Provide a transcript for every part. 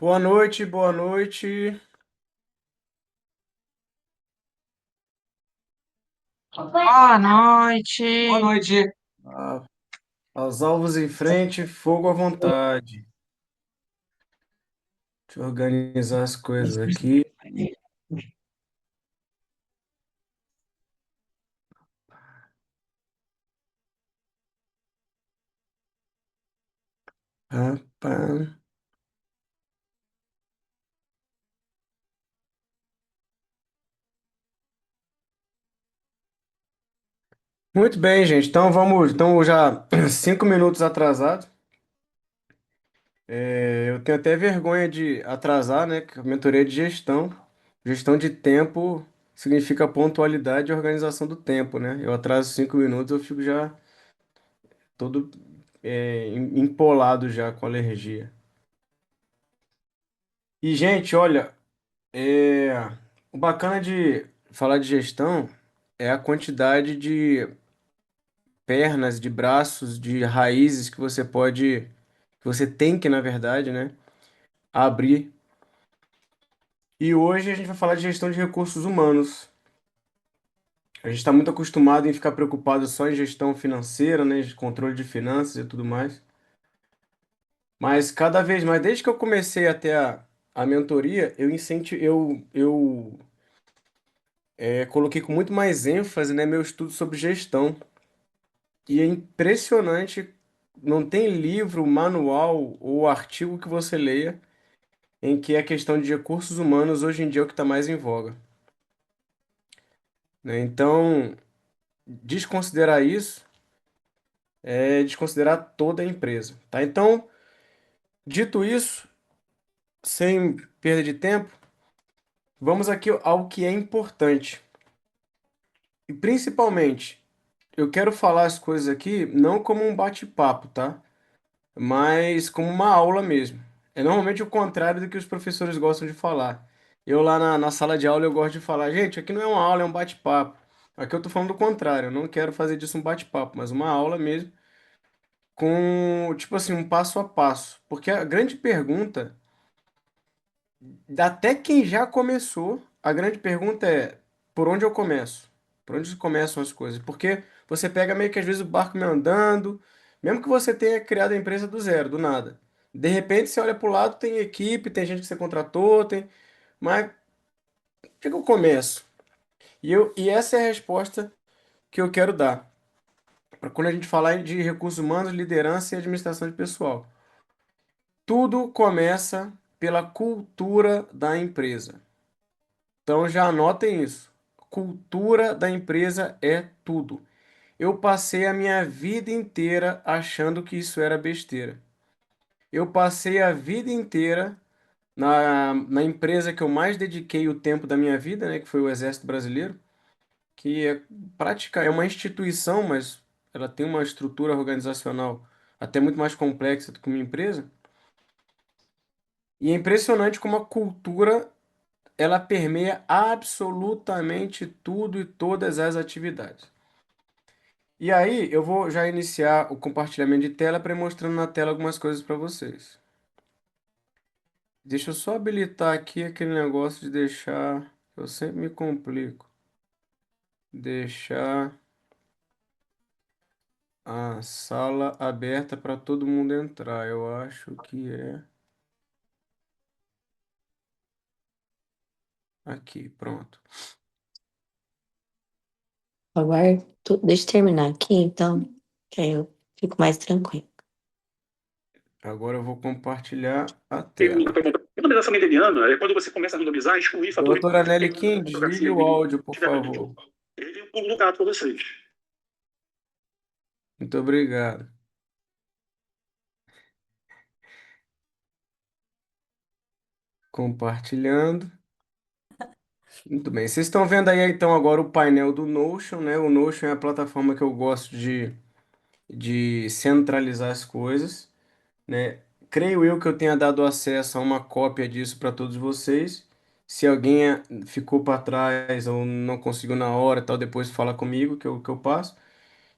Boa noite, boa noite. Boa noite. Boa noite. Ah, aos alvos em frente, fogo à vontade. Deixa eu organizar as coisas aqui. Pá, pá. Muito bem, gente. Então vamos. Então já 5 minutos atrasado. Eu tenho até vergonha de atrasar, né? Que a mentoria é de gestão. Gestão de tempo significa pontualidade e organização do tempo, né? Eu atraso 5 minutos, eu fico já todo empolado já com alergia. E, gente, olha. É, o bacana de falar de gestão é a quantidade de pernas, de braços, de raízes que você tem que, na verdade, né, abrir. E hoje a gente vai falar de gestão de recursos humanos. A gente está muito acostumado em ficar preocupado só em gestão financeira, né, de controle de finanças e tudo mais. Mas cada vez mais, desde que eu comecei até a mentoria, eu coloquei com muito mais ênfase, né, meu estudo sobre gestão. E é impressionante, não tem livro, manual ou artigo que você leia em que a questão de recursos humanos hoje em dia é o que está mais em voga, né? Então, desconsiderar isso é desconsiderar toda a empresa, tá? Então, dito isso, sem perda de tempo, vamos aqui ao que é importante. E principalmente, eu quero falar as coisas aqui não como um bate-papo, tá? Mas como uma aula mesmo. É normalmente o contrário do que os professores gostam de falar. Eu lá na sala de aula eu gosto de falar, gente, aqui não é uma aula, é um bate-papo. Aqui eu tô falando do contrário, eu não quero fazer disso um bate-papo, mas uma aula mesmo com, tipo assim, um passo a passo. Porque a grande pergunta, até quem já começou, a grande pergunta é, por onde eu começo? Por onde começam as coisas? Porque você pega meio que às vezes o barco meio andando, mesmo que você tenha criado a empresa do zero, do nada. De repente você olha para o lado, tem equipe, tem gente que você contratou, tem. Mas onde é que eu começo? E essa é a resposta que eu quero dar. Para quando a gente falar de recursos humanos, liderança e administração de pessoal. Tudo começa pela cultura da empresa. Então já anotem isso. Cultura da empresa é tudo. Eu passei a minha vida inteira achando que isso era besteira. Eu passei a vida inteira na empresa que eu mais dediquei o tempo da minha vida, né, que foi o Exército Brasileiro, que é uma instituição, mas ela tem uma estrutura organizacional até muito mais complexa do que uma empresa. E é impressionante como a cultura ela permeia absolutamente tudo e todas as atividades. E aí, eu vou já iniciar o compartilhamento de tela para ir mostrando na tela algumas coisas para vocês. Deixa eu só habilitar aqui aquele negócio de deixar. Eu sempre me complico. Deixar a sala aberta para todo mundo entrar. Eu acho que é aqui, pronto. Agora, deixa eu terminar aqui, então, que aí eu fico mais tranquilo. Agora eu vou compartilhar a tela. Randomização mendeliana é quando você começa a randomizar e excluir fatores Doutora Nelly que Kim, desligue o áudio, por tiver grande. favor. Ele é um pulo no gato para vocês. Muito obrigado. Compartilhando. Muito bem. Vocês estão vendo aí então agora o painel do Notion, né? O Notion é a plataforma que eu gosto de centralizar as coisas, né? Creio eu que eu tenha dado acesso a uma cópia disso para todos vocês. Se alguém ficou para trás ou não conseguiu na hora, tal, depois fala comigo que eu passo.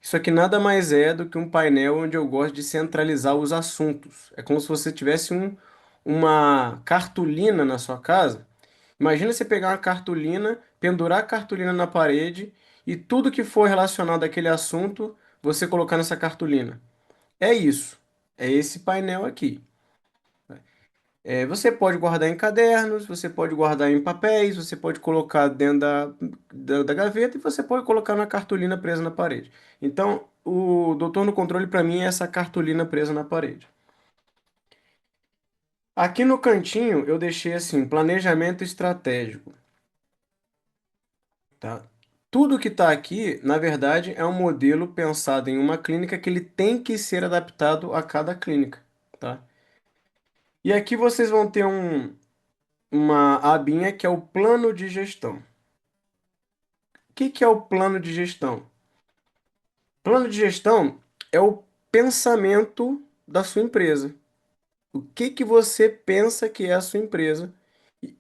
Isso aqui nada mais é do que um painel onde eu gosto de centralizar os assuntos. É como se você tivesse uma cartolina na sua casa, imagina você pegar uma cartolina, pendurar a cartolina na parede e tudo que for relacionado àquele assunto, você colocar nessa cartolina. É isso. É esse painel aqui. Você pode guardar em cadernos, você pode guardar em papéis, você pode colocar dentro da gaveta e você pode colocar na cartolina presa na parede. Então, o doutor no controle para mim é essa cartolina presa na parede. Aqui no cantinho eu deixei assim, planejamento estratégico, tá? Tudo que está aqui, na verdade, é um modelo pensado em uma clínica que ele tem que ser adaptado a cada clínica, tá? E aqui vocês vão ter uma abinha que é o plano de gestão. O que que é o plano de gestão? Plano de gestão é o pensamento da sua empresa. O que que você pensa que é a sua empresa e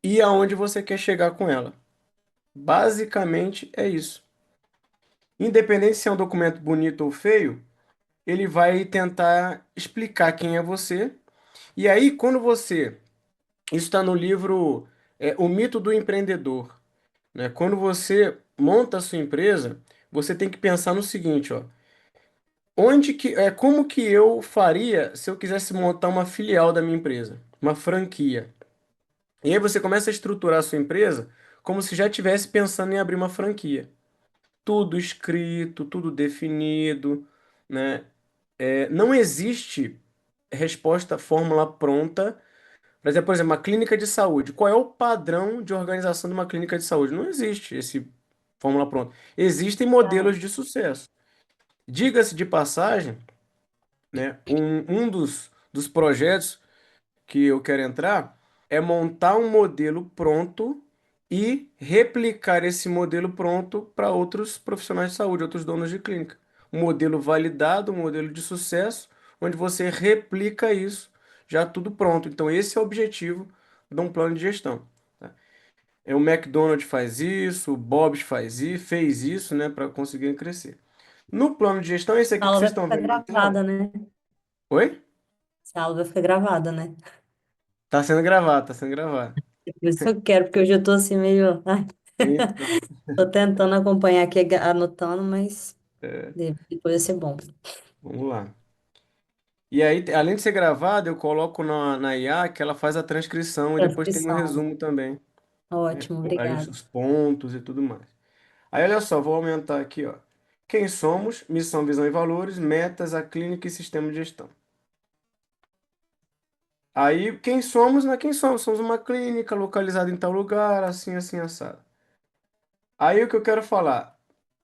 e aonde você quer chegar com ela. Basicamente é isso. Independente se é um documento bonito ou feio, ele vai tentar explicar quem é você. E aí, quando você. Isso está no livro O Mito do Empreendedor, né? Quando você monta a sua empresa, você tem que pensar no seguinte, ó. Como que eu faria se eu quisesse montar uma filial da minha empresa, uma franquia? E aí você começa a estruturar a sua empresa como se já estivesse pensando em abrir uma franquia. Tudo escrito, tudo definido, né? Não existe resposta, fórmula pronta. Por exemplo, uma clínica de saúde. Qual é o padrão de organização de uma clínica de saúde? Não existe esse fórmula pronta. Existem modelos de sucesso. Diga-se de passagem, né? Um dos projetos que eu quero entrar é montar um modelo pronto e replicar esse modelo pronto para outros profissionais de saúde, outros donos de clínica. Um modelo validado, um modelo de sucesso, onde você replica isso já tudo pronto. Então, esse é o objetivo de um plano de gestão. Tá? O McDonald's faz isso, o Bob's fez isso, né, para conseguir crescer. No plano de gestão, esse A aqui que aula vocês vai estão ficar vendo na tela. gravada, né? Oi? Essa aula vai ficar gravada, né? Tá sendo gravado, tá sendo gravado. É por isso que eu quero, porque hoje eu tô assim meio. Ai, Então, tô tentando acompanhar aqui, anotando, mas é, depois vai ser bom. vamos lá. E aí, além de ser gravado, eu coloco na IA que ela faz a transcrição e depois tem um Transcrição. resumo também, né? Ótimo, Aí obrigada. os pontos e tudo mais. Aí, olha só, vou aumentar aqui, ó. Quem somos, missão, visão e valores, metas, a clínica e sistema de gestão. Aí, quem somos, não é quem somos? Somos uma clínica localizada em tal lugar, assim, assim, assado. Aí, o que eu quero falar?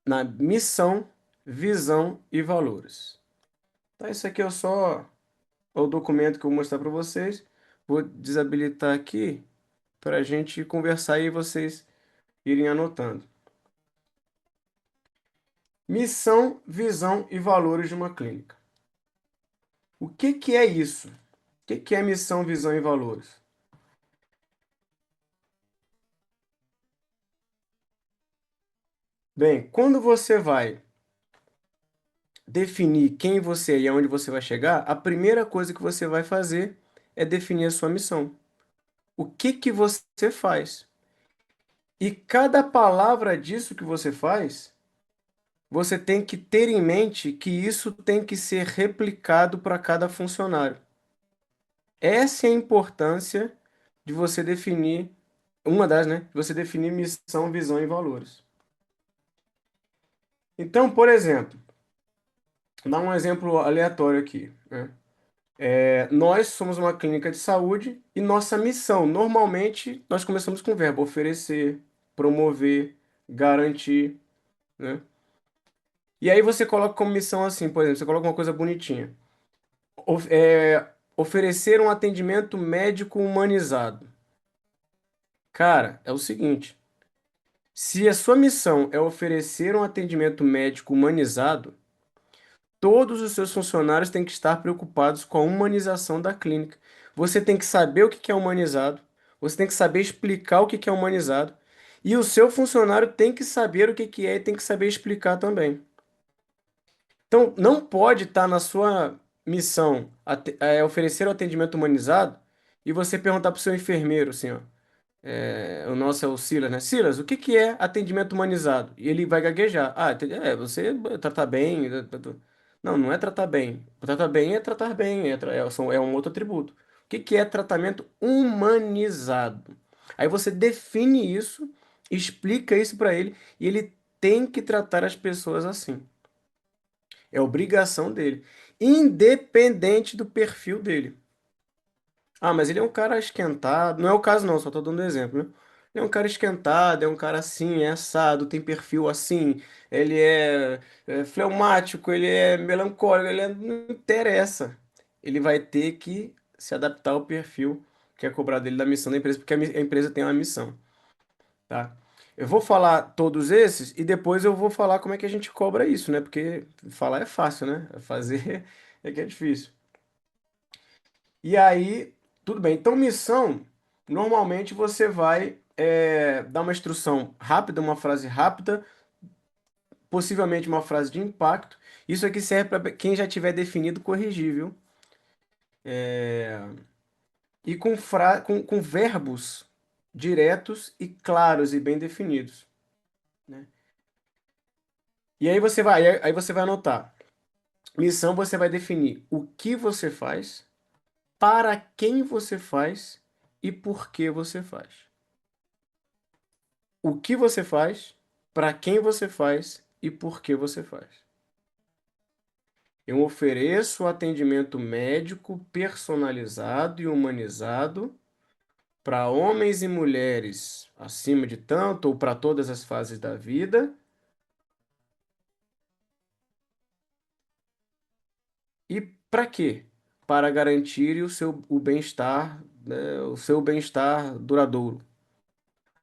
Na missão, visão e valores. Então, isso aqui é só o documento que eu vou mostrar para vocês. Vou desabilitar aqui para a gente conversar e vocês irem anotando. Missão, visão e valores de uma clínica. O que que é isso? O que que é missão, visão e valores? Bem, quando você vai definir quem você é e aonde você vai chegar, a primeira coisa que você vai fazer é definir a sua missão. O que que você faz? E cada palavra disso que você faz, você tem que ter em mente que isso tem que ser replicado para cada funcionário. Essa é a importância de você definir, uma das, né? De você definir missão, visão e valores. Então, por exemplo, vou dar um exemplo aleatório aqui, né? Nós somos uma clínica de saúde e nossa missão, normalmente, nós começamos com o verbo oferecer, promover, garantir, né? E aí você coloca como missão assim, por exemplo, você coloca uma coisa bonitinha. Oferecer um atendimento médico humanizado. Cara, é o seguinte: se a sua missão é oferecer um atendimento médico humanizado, todos os seus funcionários têm que estar preocupados com a humanização da clínica. Você tem que saber o que é humanizado, você tem que saber explicar o que é humanizado, e o seu funcionário tem que saber o que é e tem que saber explicar também. Então, não pode estar missão é oferecer o atendimento humanizado e você perguntar para o seu enfermeiro, assim, ó, o nosso é o Silas, né? Silas, o que que é atendimento humanizado? E ele vai gaguejar. Ah, você tratar bem. Não, não é tratar bem. Tratar bem é tratar bem, é um outro atributo. O que que é tratamento humanizado? Aí você define isso, explica isso para ele e ele tem que tratar as pessoas assim. É obrigação dele, independente do perfil dele. Ah, mas ele é um cara esquentado. Não é o caso, não, só tô dando um exemplo, né? Ele é um cara esquentado, é um cara assim, é assado, tem perfil assim, ele é fleumático, ele é melancólico, não interessa. Ele vai ter que se adaptar ao perfil que é cobrado dele da missão da empresa, porque a empresa tem uma missão, tá? Eu vou falar todos esses e depois eu vou falar como é que a gente cobra isso, né? Porque falar é fácil, né? Fazer é que é difícil. E aí, tudo bem. Então, missão, normalmente você vai dar uma instrução rápida, uma frase rápida, possivelmente uma frase de impacto. Isso aqui serve para quem já tiver definido corrigir, viu? E com verbos diretos e claros e bem definidos, né? E aí você vai anotar. Missão, você vai definir o que você faz, para quem você faz e por que você faz. O que você faz, para quem você faz e por que você faz. Eu ofereço atendimento médico personalizado e humanizado para homens e mulheres acima de tanto ou para todas as fases da vida. E para quê? Para garantir o bem-estar, né, o seu bem-estar duradouro.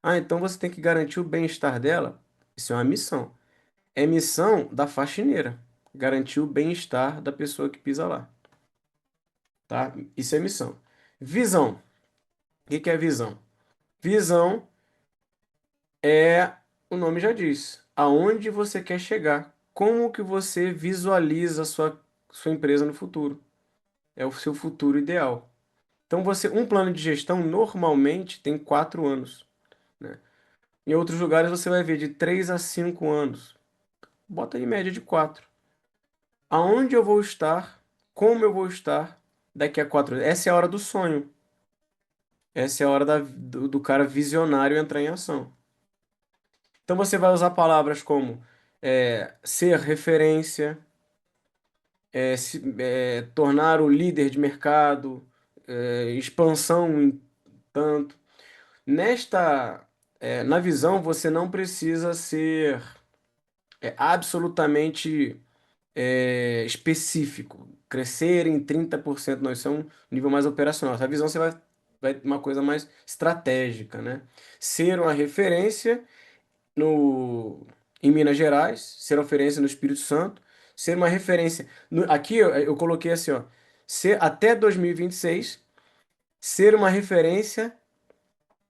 Ah, então você tem que garantir o bem-estar dela? Isso é uma missão. É missão da faxineira. Garantir o bem-estar da pessoa que pisa lá, tá? Isso é missão. Visão. O que que é visão? Visão é, o nome já diz, aonde você quer chegar. Como que você visualiza a sua empresa no futuro? É o seu futuro ideal. Então, um plano de gestão normalmente tem 4 anos, né? Em outros lugares você vai ver de 3 a 5 anos. Bota aí média de 4. Aonde eu vou estar? Como eu vou estar daqui a 4 anos? Essa é a hora do sonho. Essa é a hora do cara visionário entrar em ação. Então você vai usar palavras como ser referência, tornar o líder de mercado, expansão em tanto. Na visão, você não precisa ser absolutamente específico. Crescer em 30%, não, isso é um nível mais operacional. Essa visão vai uma coisa mais estratégica, né? Ser uma referência no, em Minas Gerais, ser uma referência no Espírito Santo, ser uma referência. Aqui eu coloquei assim, ó, até 2026, ser uma referência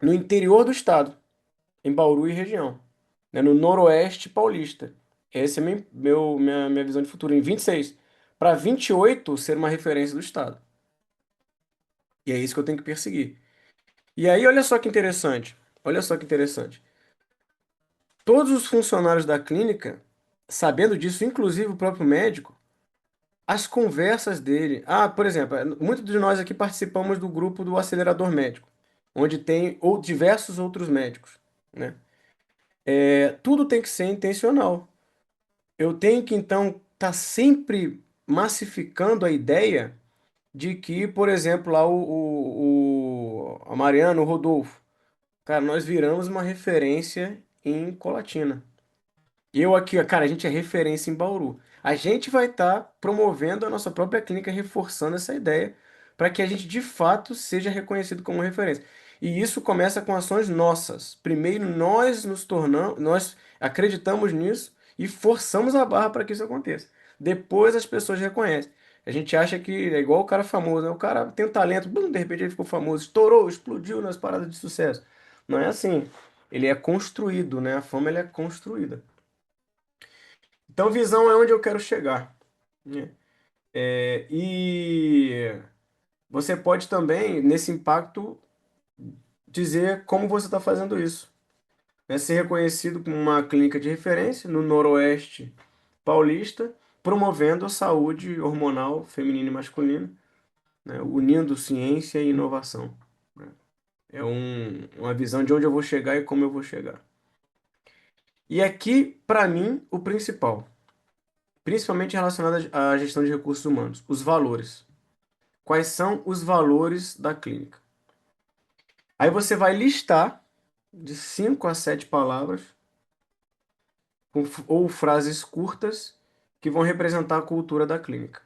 no interior do estado, em Bauru e região, né, no Noroeste Paulista. Essa é minha visão de futuro. Em 26. Para 28, ser uma referência do estado. E é isso que eu tenho que perseguir. E aí, olha só que interessante. Olha só que interessante. Todos os funcionários da clínica, sabendo disso, inclusive o próprio médico, as conversas dele. Ah, por exemplo, muitos de nós aqui participamos do grupo do acelerador médico, onde tem diversos outros médicos, né? Tudo tem que ser intencional. Eu tenho que, então, estar sempre massificando a ideia de que, por exemplo, lá a Mariana, o Rodolfo, cara, nós viramos uma referência em Colatina. Eu aqui, cara, a gente é referência em Bauru. A gente vai estar promovendo a nossa própria clínica, reforçando essa ideia, para que a gente de fato seja reconhecido como referência. E isso começa com ações nossas. Primeiro, nós acreditamos nisso e forçamos a barra para que isso aconteça. Depois as pessoas reconhecem. A gente acha que é igual o cara famoso, né? O cara tem um talento, bum, de repente ele ficou famoso, estourou, explodiu nas paradas de sucesso. Não é assim. Ele é construído, né? A fama ela é construída. Então, visão é onde eu quero chegar, né? E você pode também, nesse impacto, dizer como você está fazendo isso. Né? Ser reconhecido como uma clínica de referência no Noroeste Paulista, promovendo a saúde hormonal feminina e masculina, né? Unindo ciência e inovação. Né? É uma visão de onde eu vou chegar e como eu vou chegar. E aqui, para mim, o principal, principalmente relacionado à gestão de recursos humanos, os valores. Quais são os valores da clínica? Aí você vai listar de 5 a 7 palavras ou frases curtas que vão representar a cultura da clínica.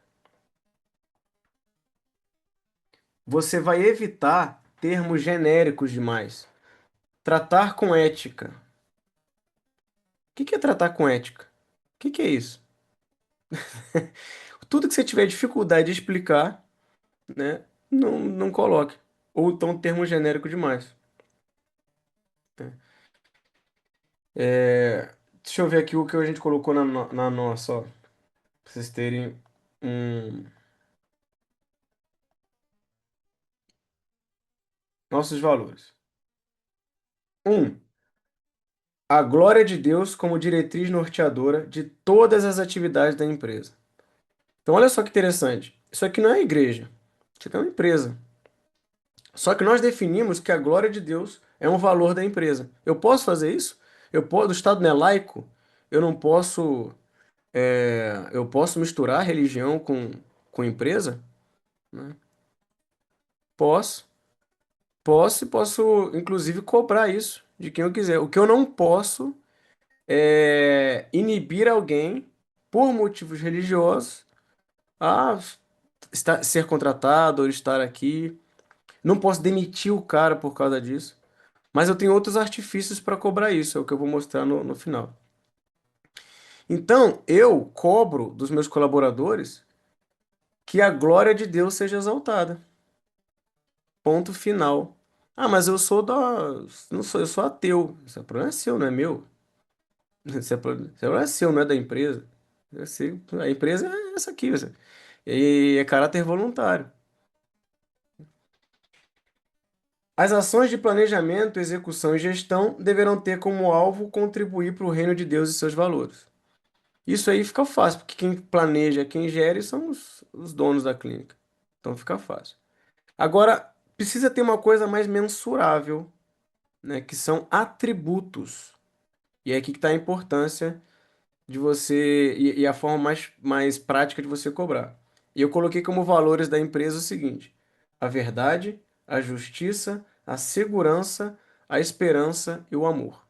Você vai evitar termos genéricos demais. Tratar com ética. O que é tratar com ética? O que é isso? Tudo que você tiver dificuldade de explicar, né, não coloque. Ou então termo genérico demais. Deixa eu ver aqui o que a gente colocou na nossa, ó, pra vocês terem nossos valores. Um, a glória de Deus como diretriz norteadora de todas as atividades da empresa. Então, olha só que interessante. Isso aqui não é igreja. Isso aqui é uma empresa. Só que nós definimos que a glória de Deus é um valor da empresa. Eu posso fazer isso? O Estado não é laico. Eu não posso, eu posso misturar religião com empresa? Né? Posso. Posso e posso, inclusive, cobrar isso de quem eu quiser. O que eu não posso é inibir alguém por motivos religiosos a ser contratado ou estar aqui. Não posso demitir o cara por causa disso. Mas eu tenho outros artifícios para cobrar isso, é o que eu vou mostrar no final. Então, eu cobro dos meus colaboradores que a glória de Deus seja exaltada. Ponto final. Ah, mas eu sou da. Não sou, eu sou ateu. Esse problema é seu, não é meu. Esse problema é seu, não é da empresa. A empresa é essa aqui. E é caráter voluntário. As ações de planejamento, execução e gestão deverão ter como alvo contribuir para o reino de Deus e seus valores. Isso aí fica fácil, porque quem planeja, quem gere são os donos da clínica. Então fica fácil. Agora, precisa ter uma coisa mais mensurável, né, que são atributos. E é aqui que está a importância de você e a forma mais prática de você cobrar. E eu coloquei como valores da empresa o seguinte: a verdade, a justiça, a segurança, a esperança e o amor.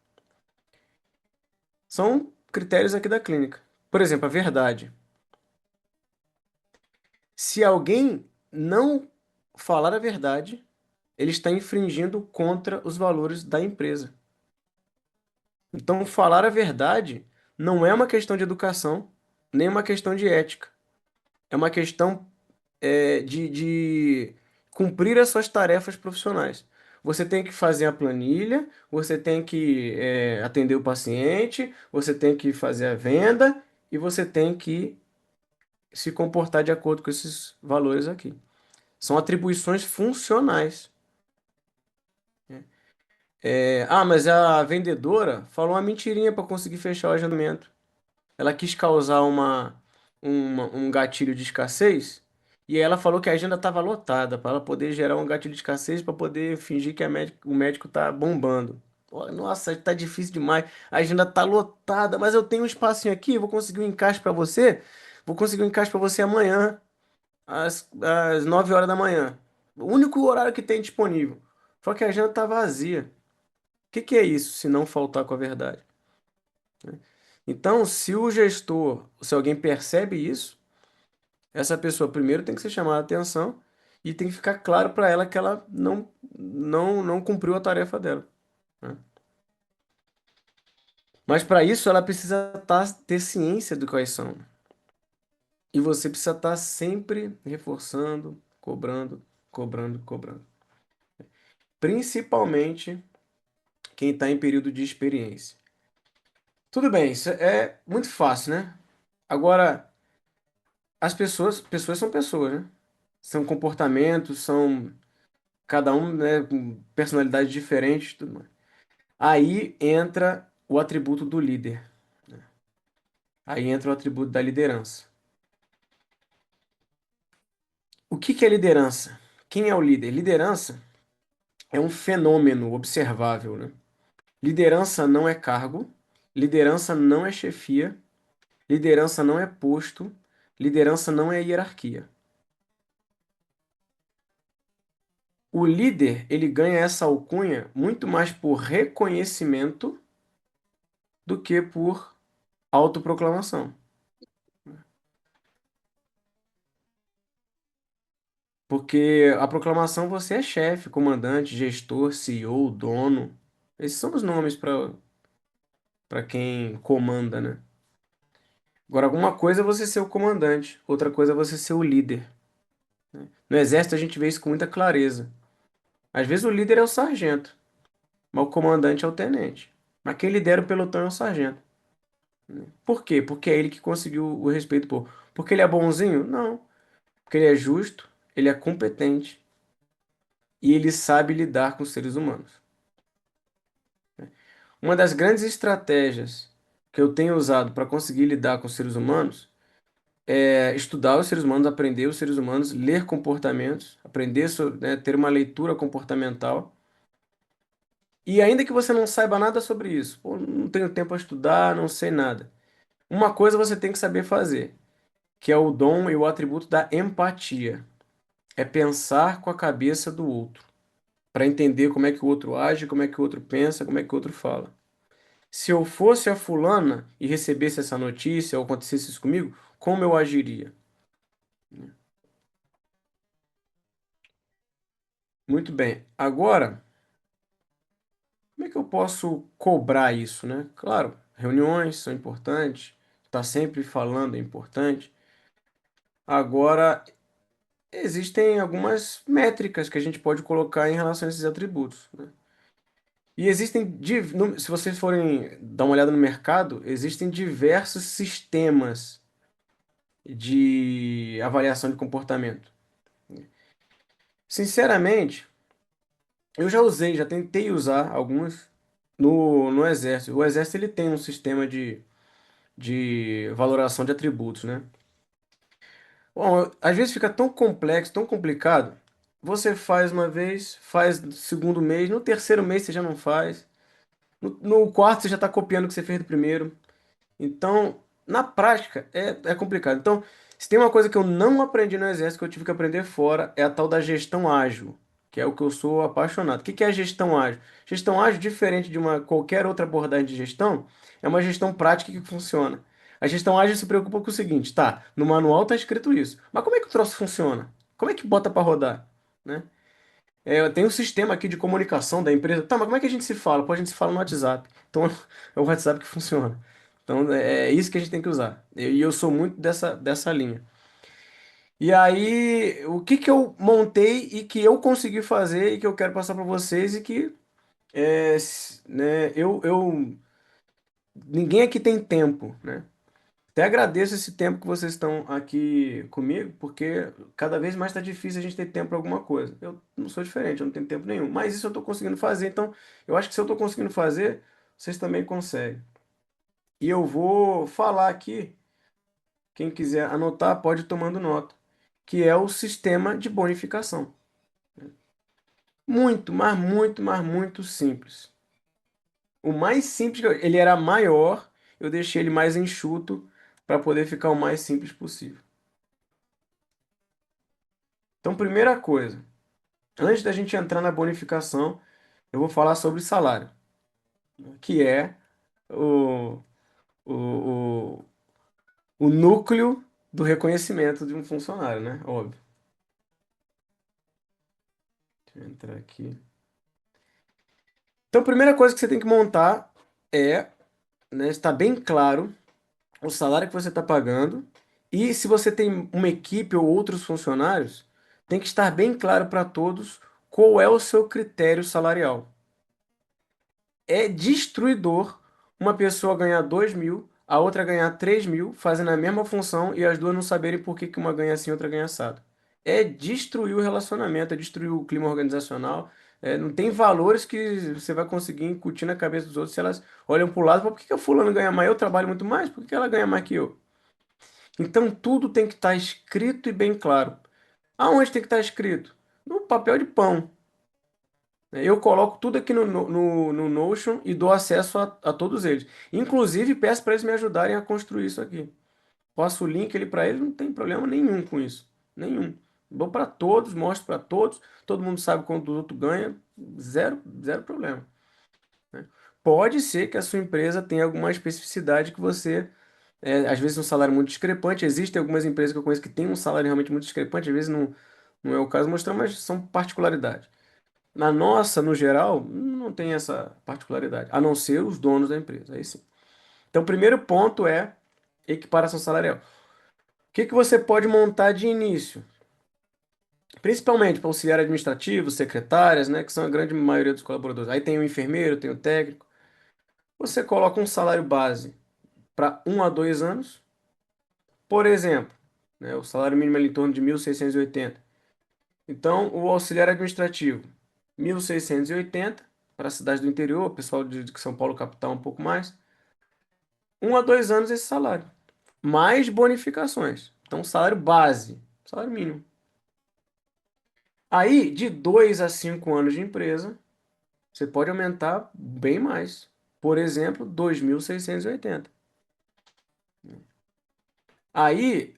São critérios aqui da clínica. Por exemplo, a verdade. Se alguém não falar a verdade, ele está infringindo contra os valores da empresa. Então, falar a verdade não é uma questão de educação, nem uma questão de ética. É uma questão de cumprir as suas tarefas profissionais. Você tem que fazer a planilha, você tem que atender o paciente, você tem que fazer a venda e você tem que se comportar de acordo com esses valores aqui. São atribuições funcionais. Mas a vendedora falou uma mentirinha para conseguir fechar o agendamento. Ela quis causar um gatilho de escassez e aí ela falou que a agenda estava lotada para ela poder gerar um gatilho de escassez para poder fingir que o médico está bombando. Pô, nossa, tá difícil demais. A agenda tá lotada, mas eu tenho um espacinho aqui, vou conseguir um encaixe para você. Vou conseguir um encaixe para você amanhã, às 9 horas da manhã. O único horário que tem disponível. Só que a agenda tá vazia. O que que é isso, se não faltar com a verdade? Então, se o gestor, se alguém percebe isso, essa pessoa primeiro tem que ser chamada a atenção e tem que ficar claro para ela que ela não cumpriu a tarefa dela, né? Mas para isso ela precisa ter ciência do quais são. E você precisa estar sempre reforçando, cobrando, cobrando, cobrando. Principalmente quem está em período de experiência. Tudo bem, isso é muito fácil, né? Agora, pessoas são pessoas, né? São comportamentos, são cada um, né, com personalidades diferentes, e tudo mais. Aí entra o atributo do líder. Aí entra o atributo da liderança. O que que é liderança? Quem é o líder? Liderança é um fenômeno observável, né? Liderança não é cargo, liderança não é chefia, liderança não é posto, liderança não é hierarquia. O líder, ele ganha essa alcunha muito mais por reconhecimento do que por autoproclamação. Porque a proclamação você é chefe, comandante, gestor, CEO, dono. Esses são os nomes para quem comanda, né? Agora, alguma coisa é você ser o comandante, outra coisa é você ser o líder. No exército a gente vê isso com muita clareza. Às vezes o líder é o sargento, mas o comandante é o tenente. Mas quem lidera o pelotão é o sargento. Por quê? Porque é ele que conseguiu o respeito do povo. Porque ele é bonzinho? Não. Porque ele é justo, ele é competente e ele sabe lidar com os seres humanos. Uma das grandes estratégias que eu tenho usado para conseguir lidar com os seres humanos é estudar os seres humanos, aprender os seres humanos, ler comportamentos, aprender né, ter uma leitura comportamental. E ainda que você não saiba nada sobre isso, pô, não tenho tempo a estudar, não sei nada. Uma coisa você tem que saber fazer, que é o dom e o atributo da empatia. É pensar com a cabeça do outro, para entender como é que o outro age, como é que o outro pensa, como é que o outro fala. Se eu fosse a fulana e recebesse essa notícia ou acontecesse isso comigo, como eu agiria? Muito bem. Agora, como é que eu posso cobrar isso, né? Claro, reuniões são importantes, estar sempre falando é importante. Agora, existem algumas métricas que a gente pode colocar em relação a esses atributos, né? E existem, se vocês forem dar uma olhada no mercado, existem diversos sistemas de avaliação de comportamento. Sinceramente, eu já usei, já tentei usar alguns no Exército. O Exército ele tem um sistema de valoração de atributos, né? Bom, às vezes fica tão complexo, tão complicado. Você faz uma vez, faz no segundo mês, no terceiro mês você já não faz. No quarto você já está copiando o que você fez do primeiro. Então, na prática, é complicado. Então, se tem uma coisa que eu não aprendi no Exército, que eu tive que aprender fora, é a tal da gestão ágil, que é o que eu sou apaixonado. O que que é gestão ágil? Gestão ágil, diferente de uma qualquer outra abordagem de gestão, é uma gestão prática que funciona. A gestão ágil se preocupa com o seguinte, tá, no manual tá escrito isso, mas como é que o troço funciona? Como é que bota para rodar? Né? Eu tenho um sistema aqui de comunicação da empresa. Tá, mas como é que a gente se fala? Pô, a gente se fala no WhatsApp. Então é o WhatsApp que funciona. Então é isso que a gente tem que usar. E eu sou muito dessa linha. E aí, o que que eu montei e que eu consegui fazer e que eu quero passar para vocês e que né, ninguém aqui tem tempo, né? Até agradeço esse tempo que vocês estão aqui comigo, porque cada vez mais está difícil a gente ter tempo para alguma coisa. Eu não sou diferente, eu não tenho tempo nenhum. Mas isso eu estou conseguindo fazer, então eu acho que se eu estou conseguindo fazer, vocês também conseguem. E eu vou falar aqui, quem quiser anotar, pode ir tomando nota, que é o sistema de bonificação. Muito, mas muito, mas muito simples. O mais simples, ele era maior, eu deixei ele mais enxuto para poder ficar o mais simples possível. Então, primeira coisa, antes da gente entrar na bonificação, eu vou falar sobre salário, que é o, o, o, o núcleo do reconhecimento de um funcionário, né? Óbvio. Deixa eu entrar aqui. Então, a primeira coisa que você tem que montar é, né, estar bem claro o salário que você está pagando e se você tem uma equipe ou outros funcionários, tem que estar bem claro para todos qual é o seu critério salarial. É destruidor uma pessoa ganhar 2.000, a outra ganhar 3 mil, fazendo a mesma função e as duas não saberem por que que uma ganha assim e outra ganha assado. É destruir o relacionamento, é destruir o clima organizacional. Não tem valores que você vai conseguir incutir na cabeça dos outros se elas olham para o lado, por que que a fulano ganha mais? Eu trabalho muito mais, por que que ela ganha mais que eu? Então tudo tem que estar escrito e bem claro. Aonde tem que estar escrito? No papel de pão. Eu coloco tudo aqui no Notion e dou acesso a todos eles. Inclusive, peço para eles me ajudarem a construir isso aqui. Passo o link ali para eles, não tem problema nenhum com isso. Nenhum. Dou para todos, mostro para todos. Todo mundo sabe quanto o outro ganha. Zero problema. Né? Pode ser que a sua empresa tenha alguma especificidade que você, às vezes, um salário muito discrepante. Existem algumas empresas que eu conheço que têm um salário realmente muito discrepante. Às vezes não é o caso mostrar, mas são particularidades. Na nossa, no geral, não tem essa particularidade, a não ser os donos da empresa, aí sim. Então, o primeiro ponto é equiparação salarial. O que que você pode montar de início? Principalmente para auxiliar administrativo, secretárias, né, que são a grande maioria dos colaboradores. Aí tem o enfermeiro, tem o técnico. Você coloca um salário base para 1 a 2 anos. Por exemplo, né, o salário mínimo é em torno de 1.680. Então, o auxiliar administrativo, 1.680 para a cidade do interior, o pessoal de São Paulo capital um pouco mais. 1 a 2 anos esse salário, mais bonificações. Então, salário base, salário mínimo. Aí, de 2 a 5 anos de empresa, você pode aumentar bem mais. Por exemplo, 2.680. Aí,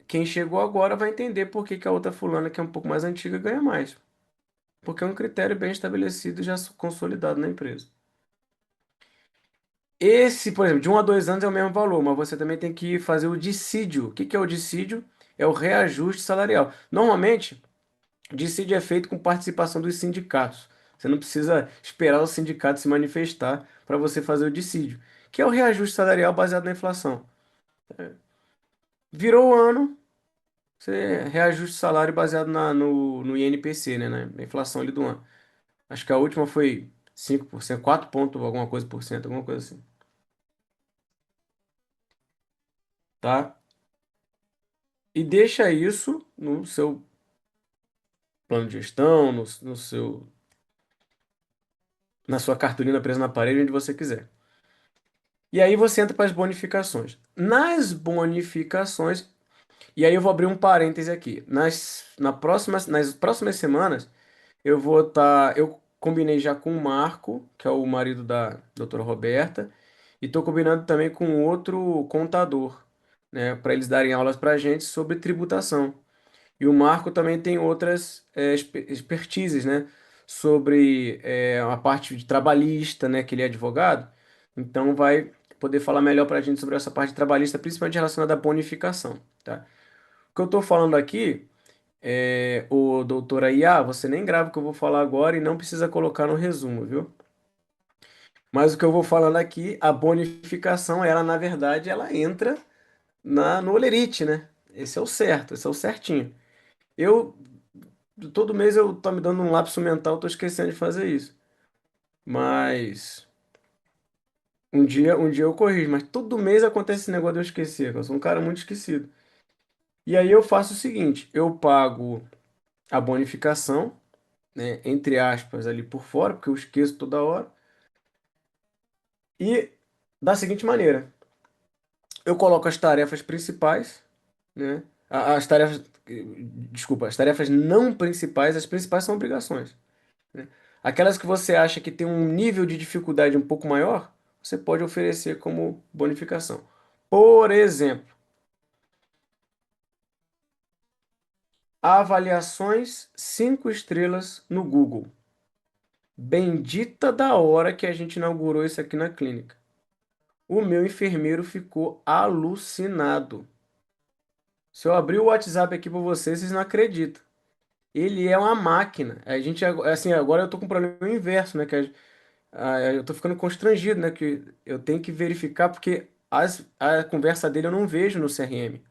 quem chegou agora vai entender por que que a outra fulana, que é um pouco mais antiga, ganha mais. Porque é um critério bem estabelecido e já consolidado na empresa. Esse, por exemplo, de 1 a 2 anos é o mesmo valor, mas você também tem que fazer o dissídio. O que que é o dissídio? É o reajuste salarial. Normalmente, dissídio é feito com participação dos sindicatos. Você não precisa esperar o sindicato se manifestar para você fazer o dissídio, que é o reajuste salarial baseado na inflação. Virou o ano, você reajuste o salário baseado no INPC, né, na inflação ali do ano. Acho que a última foi 5%, 4 ponto alguma coisa por cento, alguma coisa assim. Tá? E deixa isso no seu plano de gestão, na sua cartolina presa na parede, onde você quiser. E aí você entra para as bonificações. Nas bonificações, e aí eu vou abrir um parêntese aqui. Nas próximas semanas, eu combinei já com o Marco, que é o marido da doutora Roberta, e estou combinando também com outro contador, né, para eles darem aulas para a gente sobre tributação. E o Marco também tem outras expertises, né? Sobre a parte de trabalhista, né? Que ele é advogado. Então vai poder falar melhor para a gente sobre essa parte trabalhista, principalmente relacionada à bonificação, tá? O que eu estou falando aqui, o doutora IA, você nem grava o que eu vou falar agora e não precisa colocar no resumo, viu? Mas o que eu vou falando aqui, a bonificação, ela na verdade, ela entra no olerite, né? Esse é o certo, esse é o certinho. Eu Todo mês eu tô me dando um lapso mental, tô esquecendo de fazer isso. Mas um dia eu corrijo, mas todo mês acontece esse negócio de eu esquecer, eu sou um cara muito esquecido. E aí eu faço o seguinte, eu pago a bonificação, né, entre aspas ali por fora, porque eu esqueço toda hora. E da seguinte maneira, eu coloco as tarefas principais, né? As tarefas, desculpa, as tarefas não principais, as principais são obrigações, né? Aquelas que você acha que tem um nível de dificuldade um pouco maior, você pode oferecer como bonificação. Por exemplo, avaliações 5 estrelas no Google. Bendita da hora que a gente inaugurou isso aqui na clínica. O meu enfermeiro ficou alucinado. Se eu abrir o WhatsApp aqui para vocês, vocês não acreditam. Ele é uma máquina. A gente, assim, agora eu tô com um problema inverso, né? Eu tô ficando constrangido, né? Que eu tenho que verificar, porque a conversa dele eu não vejo no CRM.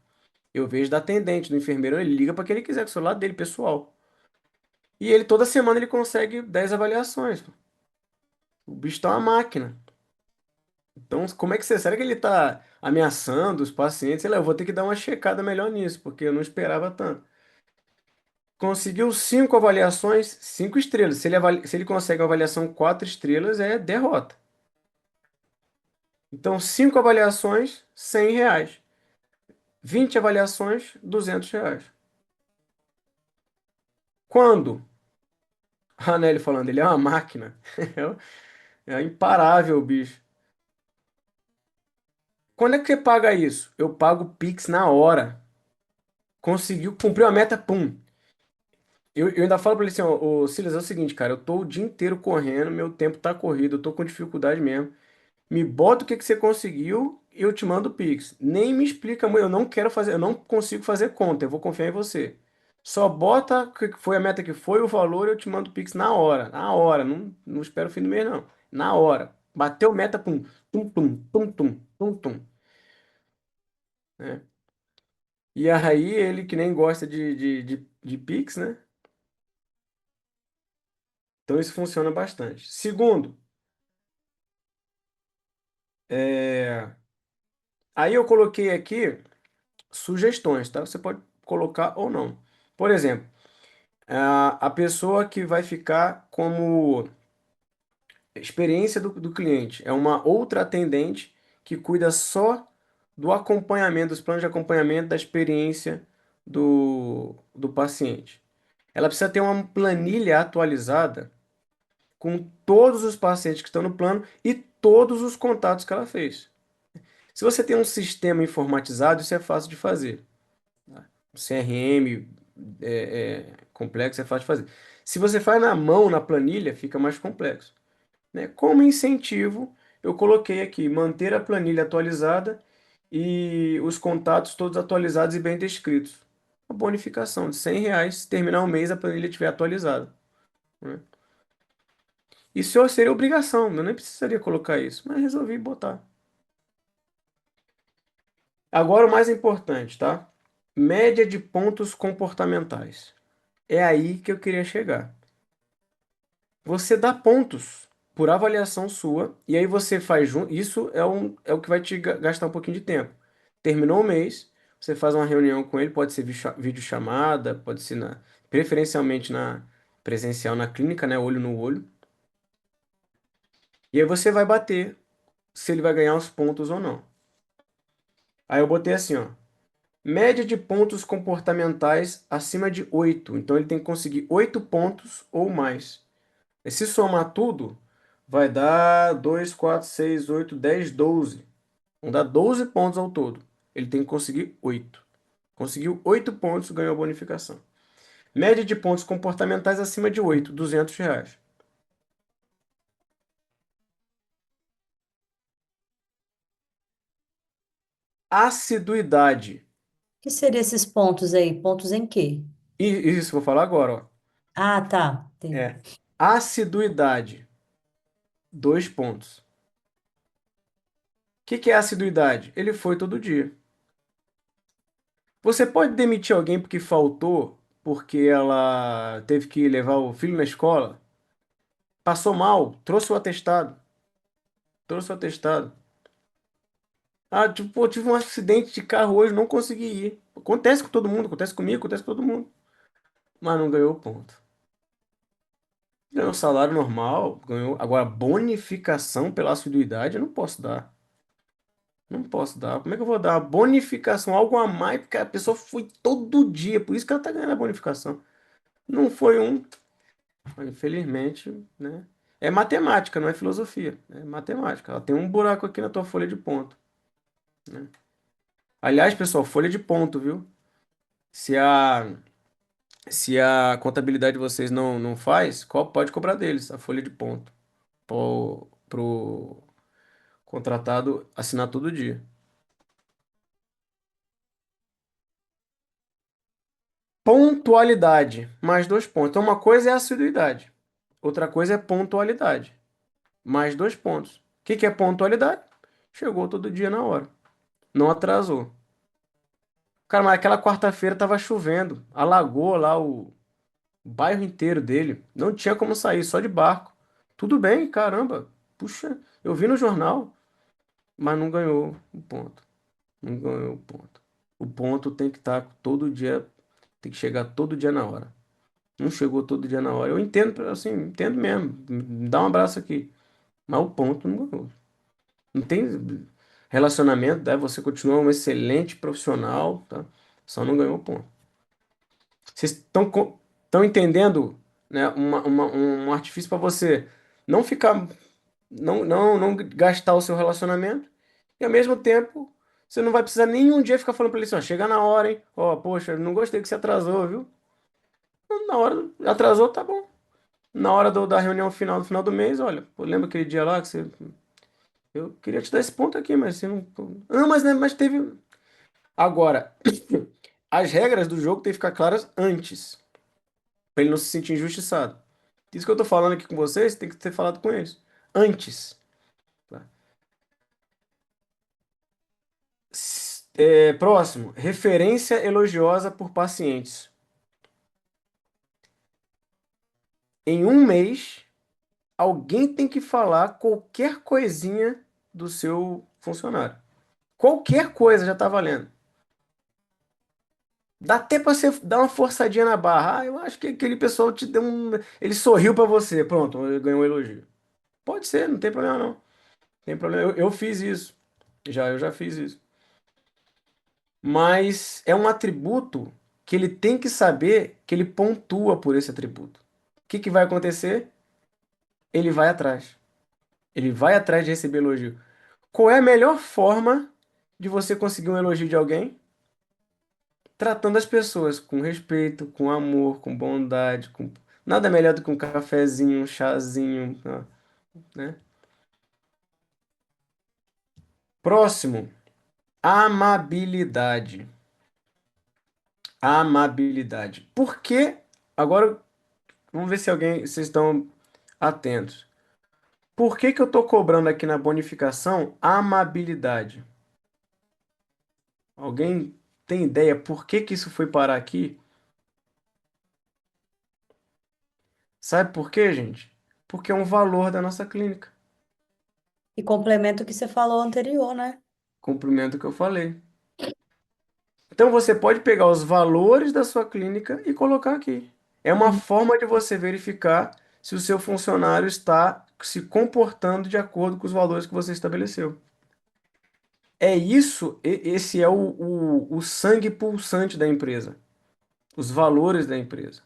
Eu vejo da atendente, do enfermeiro, ele liga para quem ele quiser, com o celular dele, pessoal. E ele, toda semana, ele consegue 10 avaliações. O bicho tá uma máquina. Então, como é que será que ele está ameaçando os pacientes? Sei lá, eu vou ter que dar uma checada melhor nisso, porque eu não esperava tanto. Conseguiu 5 avaliações, 5 estrelas. Se ele consegue uma avaliação 4 estrelas, é derrota. Então, 5 avaliações, R$ 100. 20 avaliações, R$ 200. Quando? A Nelly falando, ele é uma máquina. É imparável o bicho. Quando é que você paga isso? Eu pago o Pix na hora. Conseguiu, cumpriu a meta, pum. Eu ainda falo pra ele assim, ó, ô Silas, é o seguinte, cara, eu tô o dia inteiro correndo, meu tempo tá corrido, eu tô com dificuldade mesmo. Me bota o que que você conseguiu e eu te mando o Pix. Nem me explica, eu não quero fazer, eu não consigo fazer conta, eu vou confiar em você. Só bota o que foi a meta que foi, o valor, e eu te mando o Pix na hora. Na hora, não espero o fim do mês, não. Na hora. Bateu meta, pum, tum, tum, tum, tum, tum, tum. Né? E aí, ele que nem gosta de Pix, né? Então isso funciona bastante. Segundo, é, aí eu coloquei aqui sugestões, tá? Você pode colocar ou não. Por exemplo, a pessoa que vai ficar como experiência do cliente é uma outra atendente que cuida só do acompanhamento, dos planos de acompanhamento da experiência do paciente. Ela precisa ter uma planilha atualizada com todos os pacientes que estão no plano e todos os contatos que ela fez. Se você tem um sistema informatizado, isso é fácil de fazer. Um CRM complexo é fácil de fazer. Se você faz na mão, na planilha, fica mais complexo. Né? Como incentivo, eu coloquei aqui manter a planilha atualizada e os contatos todos atualizados e bem descritos. Uma bonificação de R$ 100 se terminar o mês a planilha estiver atualizada. Né? Isso seria obrigação, eu nem precisaria colocar isso, mas resolvi botar. Agora o mais importante, tá? Média de pontos comportamentais. É aí que eu queria chegar. Você dá pontos por avaliação sua, e aí você faz junto. Isso é o que vai te gastar um pouquinho de tempo. Terminou o mês, você faz uma reunião com ele, pode ser videochamada, pode ser preferencialmente na presencial na clínica, né? Olho no olho. E aí você vai bater se ele vai ganhar os pontos ou não. Aí eu botei assim, ó. Média de pontos comportamentais acima de 8. Então ele tem que conseguir 8 pontos ou mais. E se somar tudo, vai dar 2, 4, 6, 8, 10, 12. Vão dar 12 pontos ao todo. Ele tem que conseguir 8. Conseguiu 8 pontos, ganhou a bonificação. Média de pontos comportamentais acima de 8, R$ 200. Assiduidade. O que seriam esses pontos aí? Pontos em quê? E isso vou falar agora, ó. Ah, tá. Entendi. É. Assiduidade. 2 pontos. O que é assiduidade? Ele foi todo dia. Você pode demitir alguém porque faltou, porque ela teve que levar o filho na escola, passou mal, trouxe o atestado, trouxe o atestado. Ah, tipo, pô, tive um acidente de carro hoje, não consegui ir. Acontece com todo mundo, acontece comigo, acontece com todo mundo. Mas não ganhou ponto. Ganhou salário normal, ganhou. Agora, bonificação pela assiduidade, eu não posso dar. Não posso dar. Como é que eu vou dar? Bonificação, algo a mais, porque a pessoa foi todo dia, por isso que ela tá ganhando a bonificação. Não foi um. Infelizmente, né? É matemática, não é filosofia. É matemática. Ela tem um buraco aqui na tua folha de ponto. Né? Aliás, pessoal, folha de ponto, viu? Se a, se a contabilidade de vocês não faz, pode cobrar deles a folha de ponto. Pro contratado assinar todo dia. Pontualidade, mais 2 pontos. Então, uma coisa é assiduidade, outra coisa é pontualidade, mais 2 pontos. O que é pontualidade? Chegou todo dia na hora, não atrasou. Cara, mas aquela quarta-feira tava chovendo, alagou lá o bairro inteiro dele, não tinha como sair, só de barco. Tudo bem, caramba, puxa, eu vi no jornal. mas não ganhou o ponto. Não ganhou o ponto. O ponto tem que estar todo dia, tem que chegar todo dia na hora. Não chegou todo dia na hora. Eu entendo, assim, entendo mesmo. Me dá um abraço aqui. Mas o ponto não ganhou. Não tem relacionamento, daí você continua um excelente profissional, tá? Só não ganhou ponto. Vocês estão entendendo, né, um artifício para você não ficar, não gastar o seu relacionamento e ao mesmo tempo você não vai precisar nenhum dia ficar falando para ele assim, ó, chega na hora, hein? Ó, poxa, não gostei que você atrasou, viu? Na hora, atrasou, tá bom. Na hora da reunião final, no final do mês, olha, pô, lembra aquele dia lá que você. Eu queria te dar esse ponto aqui, mas você não. Não, mas, né, mas teve. Agora, as regras do jogo têm que ficar claras antes, pra ele não se sentir injustiçado. Isso que eu tô falando aqui com vocês, tem que ter falado com eles. Antes. Tá? Próximo. Referência elogiosa por pacientes. Em um mês, alguém tem que falar qualquer coisinha do seu funcionário. Qualquer coisa já tá valendo. Dá até pra você dar uma forçadinha na barra. Ah, eu acho que aquele pessoal te deu um. Ele sorriu pra você. Pronto, ele ganhou um elogio. Pode ser, não tem problema não. Não tem problema. Eu fiz isso. Eu já fiz isso. Mas é um atributo que ele tem que saber que ele pontua por esse atributo. O que que vai acontecer? Ele vai atrás. Ele vai atrás de receber elogio. Qual é a melhor forma de você conseguir um elogio de alguém? Tratando as pessoas com respeito, com amor, com bondade, com nada melhor do que um cafezinho, um chazinho, né? Próximo, amabilidade. Amabilidade. Por que? Agora vamos ver se alguém, vocês estão atentos. Por que que eu estou cobrando aqui na bonificação amabilidade? Alguém tem ideia por que que isso foi parar aqui? Sabe por quê, gente? Porque é um valor da nossa clínica. E complementa o que você falou anterior, né? Cumprimento o que eu falei. Então você pode pegar os valores da sua clínica e colocar aqui. É uma Uhum. forma de você verificar se o seu funcionário está se comportando de acordo com os valores que você estabeleceu. É isso, esse é o sangue pulsante da empresa, os valores da empresa.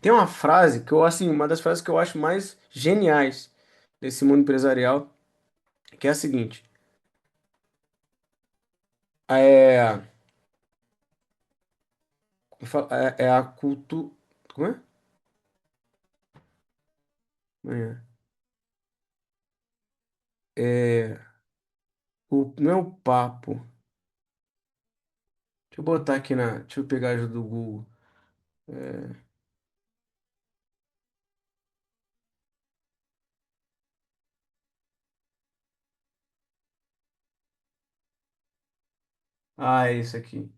Tem uma frase que eu, assim, uma das frases que eu acho mais geniais desse mundo empresarial, que é a seguinte: é, é a cultura. Como é? É, não é o papo. Deixa eu botar aqui na. Deixa eu pegar a ajuda do Google. Ah, é isso aqui.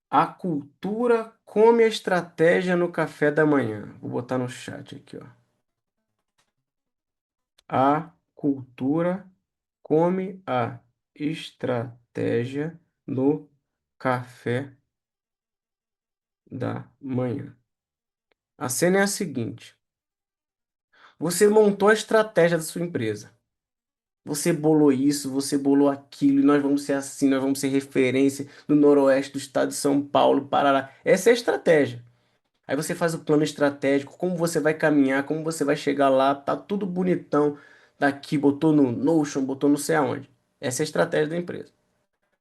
A cultura come a estratégia no café da manhã. Vou botar no chat aqui, ó. A cultura come a estratégia no café da manhã. A cena é a seguinte: você montou a estratégia da sua empresa. Você bolou isso, você bolou aquilo, e nós vamos ser assim, nós vamos ser referência no noroeste do estado de São Paulo, Parará. Essa é a estratégia. Aí você faz o plano estratégico, como você vai caminhar, como você vai chegar lá, tá tudo bonitão. Daqui, botou no Notion, botou não sei aonde. Essa é a estratégia da empresa.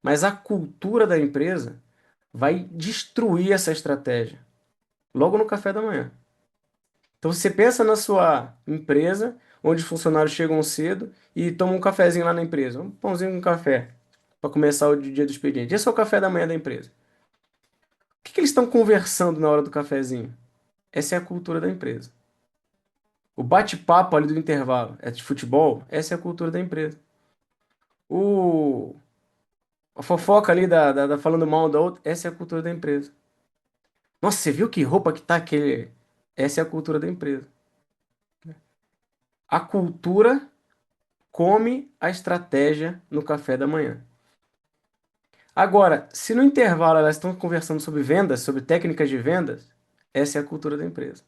Mas a cultura da empresa vai destruir essa estratégia logo no café da manhã. Então você pensa na sua empresa, onde os funcionários chegam cedo e tomam um cafezinho lá na empresa, um pãozinho com café, para começar o dia do expediente. Esse é o café da manhã da empresa. O que que eles estão conversando na hora do cafezinho? Essa é a cultura da empresa. O bate-papo ali do intervalo é de futebol, essa é a cultura da empresa. O, a fofoca ali da falando mal da outra, essa é a cultura da empresa. Nossa, você viu que roupa que tá aquele? Essa é a cultura da empresa. A cultura come a estratégia no café da manhã. Agora, se no intervalo elas estão conversando sobre vendas, sobre técnicas de vendas, essa é a cultura da empresa.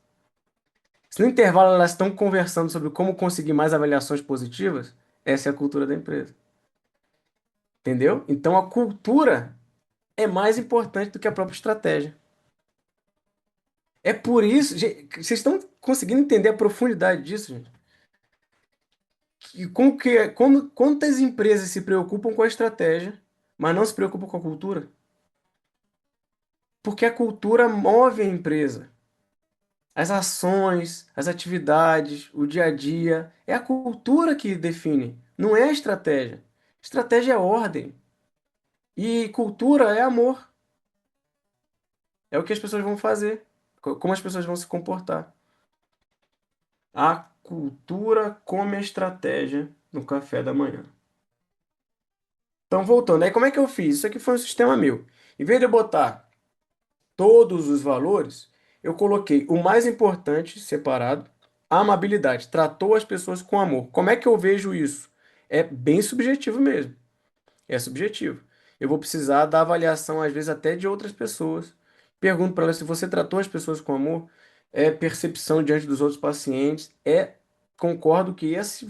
Se no intervalo elas estão conversando sobre como conseguir mais avaliações positivas, essa é a cultura da empresa. Entendeu? Então a cultura é mais importante do que a própria estratégia. É por isso, vocês estão conseguindo entender a profundidade disso, gente? E quantas empresas se preocupam com a estratégia, mas não se preocupam com a cultura? Porque a cultura move a empresa. As ações, as atividades, o dia a dia, é a cultura que define, não é a estratégia. Estratégia é ordem e cultura é amor. É o que as pessoas vão fazer, como as pessoas vão se comportar. A cultura come a estratégia no café da manhã. Então, voltando, aí como é que eu fiz? Isso aqui foi um sistema meu. Em vez de eu botar todos os valores, eu coloquei o mais importante separado, a amabilidade. Tratou as pessoas com amor. Como é que eu vejo isso? É bem subjetivo mesmo. É subjetivo. Eu vou precisar da avaliação, às vezes, até de outras pessoas. Pergunto para ela se você tratou as pessoas com amor. É percepção diante dos outros pacientes. Concordo que esse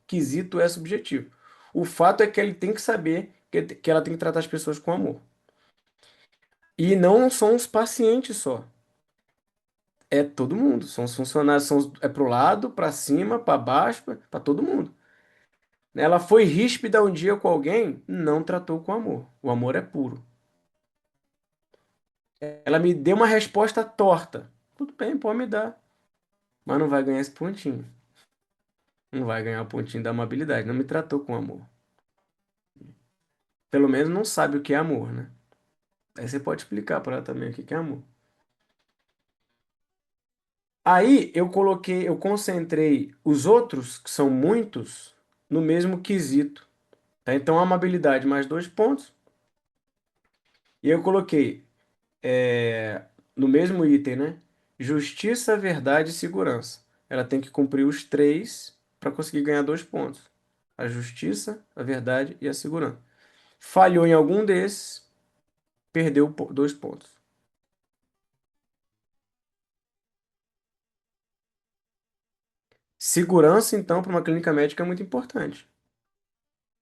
quesito é subjetivo. O fato é que ele tem que saber que ela tem que tratar as pessoas com amor. E não são os pacientes só. É todo mundo. São os funcionários, é pro lado, para cima, para baixo, para todo mundo. Ela foi ríspida um dia com alguém, não tratou com amor. O amor é puro. Ela me deu uma resposta torta. Tudo bem, pode me dar. Mas não vai ganhar esse pontinho. Não vai ganhar o pontinho da amabilidade. Não me tratou com amor. Pelo menos não sabe o que é amor, né? Aí você pode explicar para ela também o que que é amor. Aí eu concentrei os outros, que são muitos, no mesmo quesito. Tá? Então, amabilidade mais 2 pontos. E eu coloquei no mesmo item, né? Justiça, verdade e segurança. Ela tem que cumprir os três para conseguir ganhar 2 pontos. A justiça, a verdade e a segurança. Falhou em algum desses, perdeu 2 pontos. Segurança, então, para uma clínica médica é muito importante,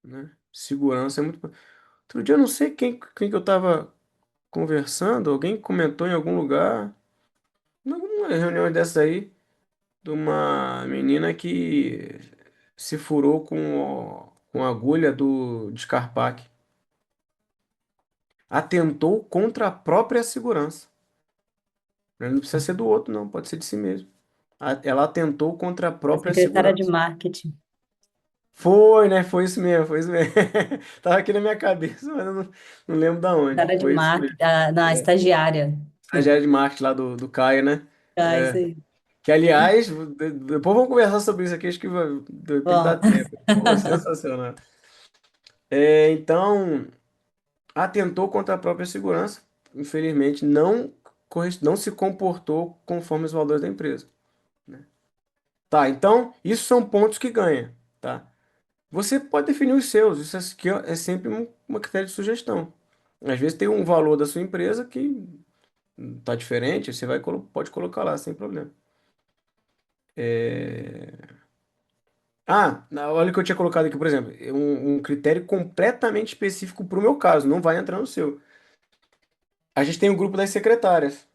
né? Segurança é muito importante. Outro dia eu não sei quem que eu estava conversando, alguém comentou em algum lugar, em alguma reunião dessas aí, de uma menina que se furou com a agulha do Scarpac. Atentou contra a própria segurança. Não precisa ser do outro, não, pode ser de si mesmo. Ela atentou contra a A própria secretária de segurança. marketing. Foi, né? Foi isso mesmo, foi isso mesmo. Tava aqui na minha cabeça, mas eu não lembro da onde. Secretária de Foi isso mesmo. marketing, na É. estagiária. Estagiária de marketing lá do Caio, né? Ah, isso É. aí. Que, aliás, depois vamos conversar sobre isso aqui, acho que tem que dar Bom, tempo. Pô, sensacional. Então, atentou contra a própria segurança. Infelizmente, não se comportou conforme os valores da empresa. Tá, então, isso são pontos que ganha, tá? Você pode definir os seus, isso aqui é sempre uma critério de sugestão. Às vezes tem um valor da sua empresa que tá diferente, você pode colocar lá sem problema. Olha o que eu tinha colocado aqui, por exemplo, um critério completamente específico para o meu caso, não vai entrar no seu. A gente tem o grupo das secretárias,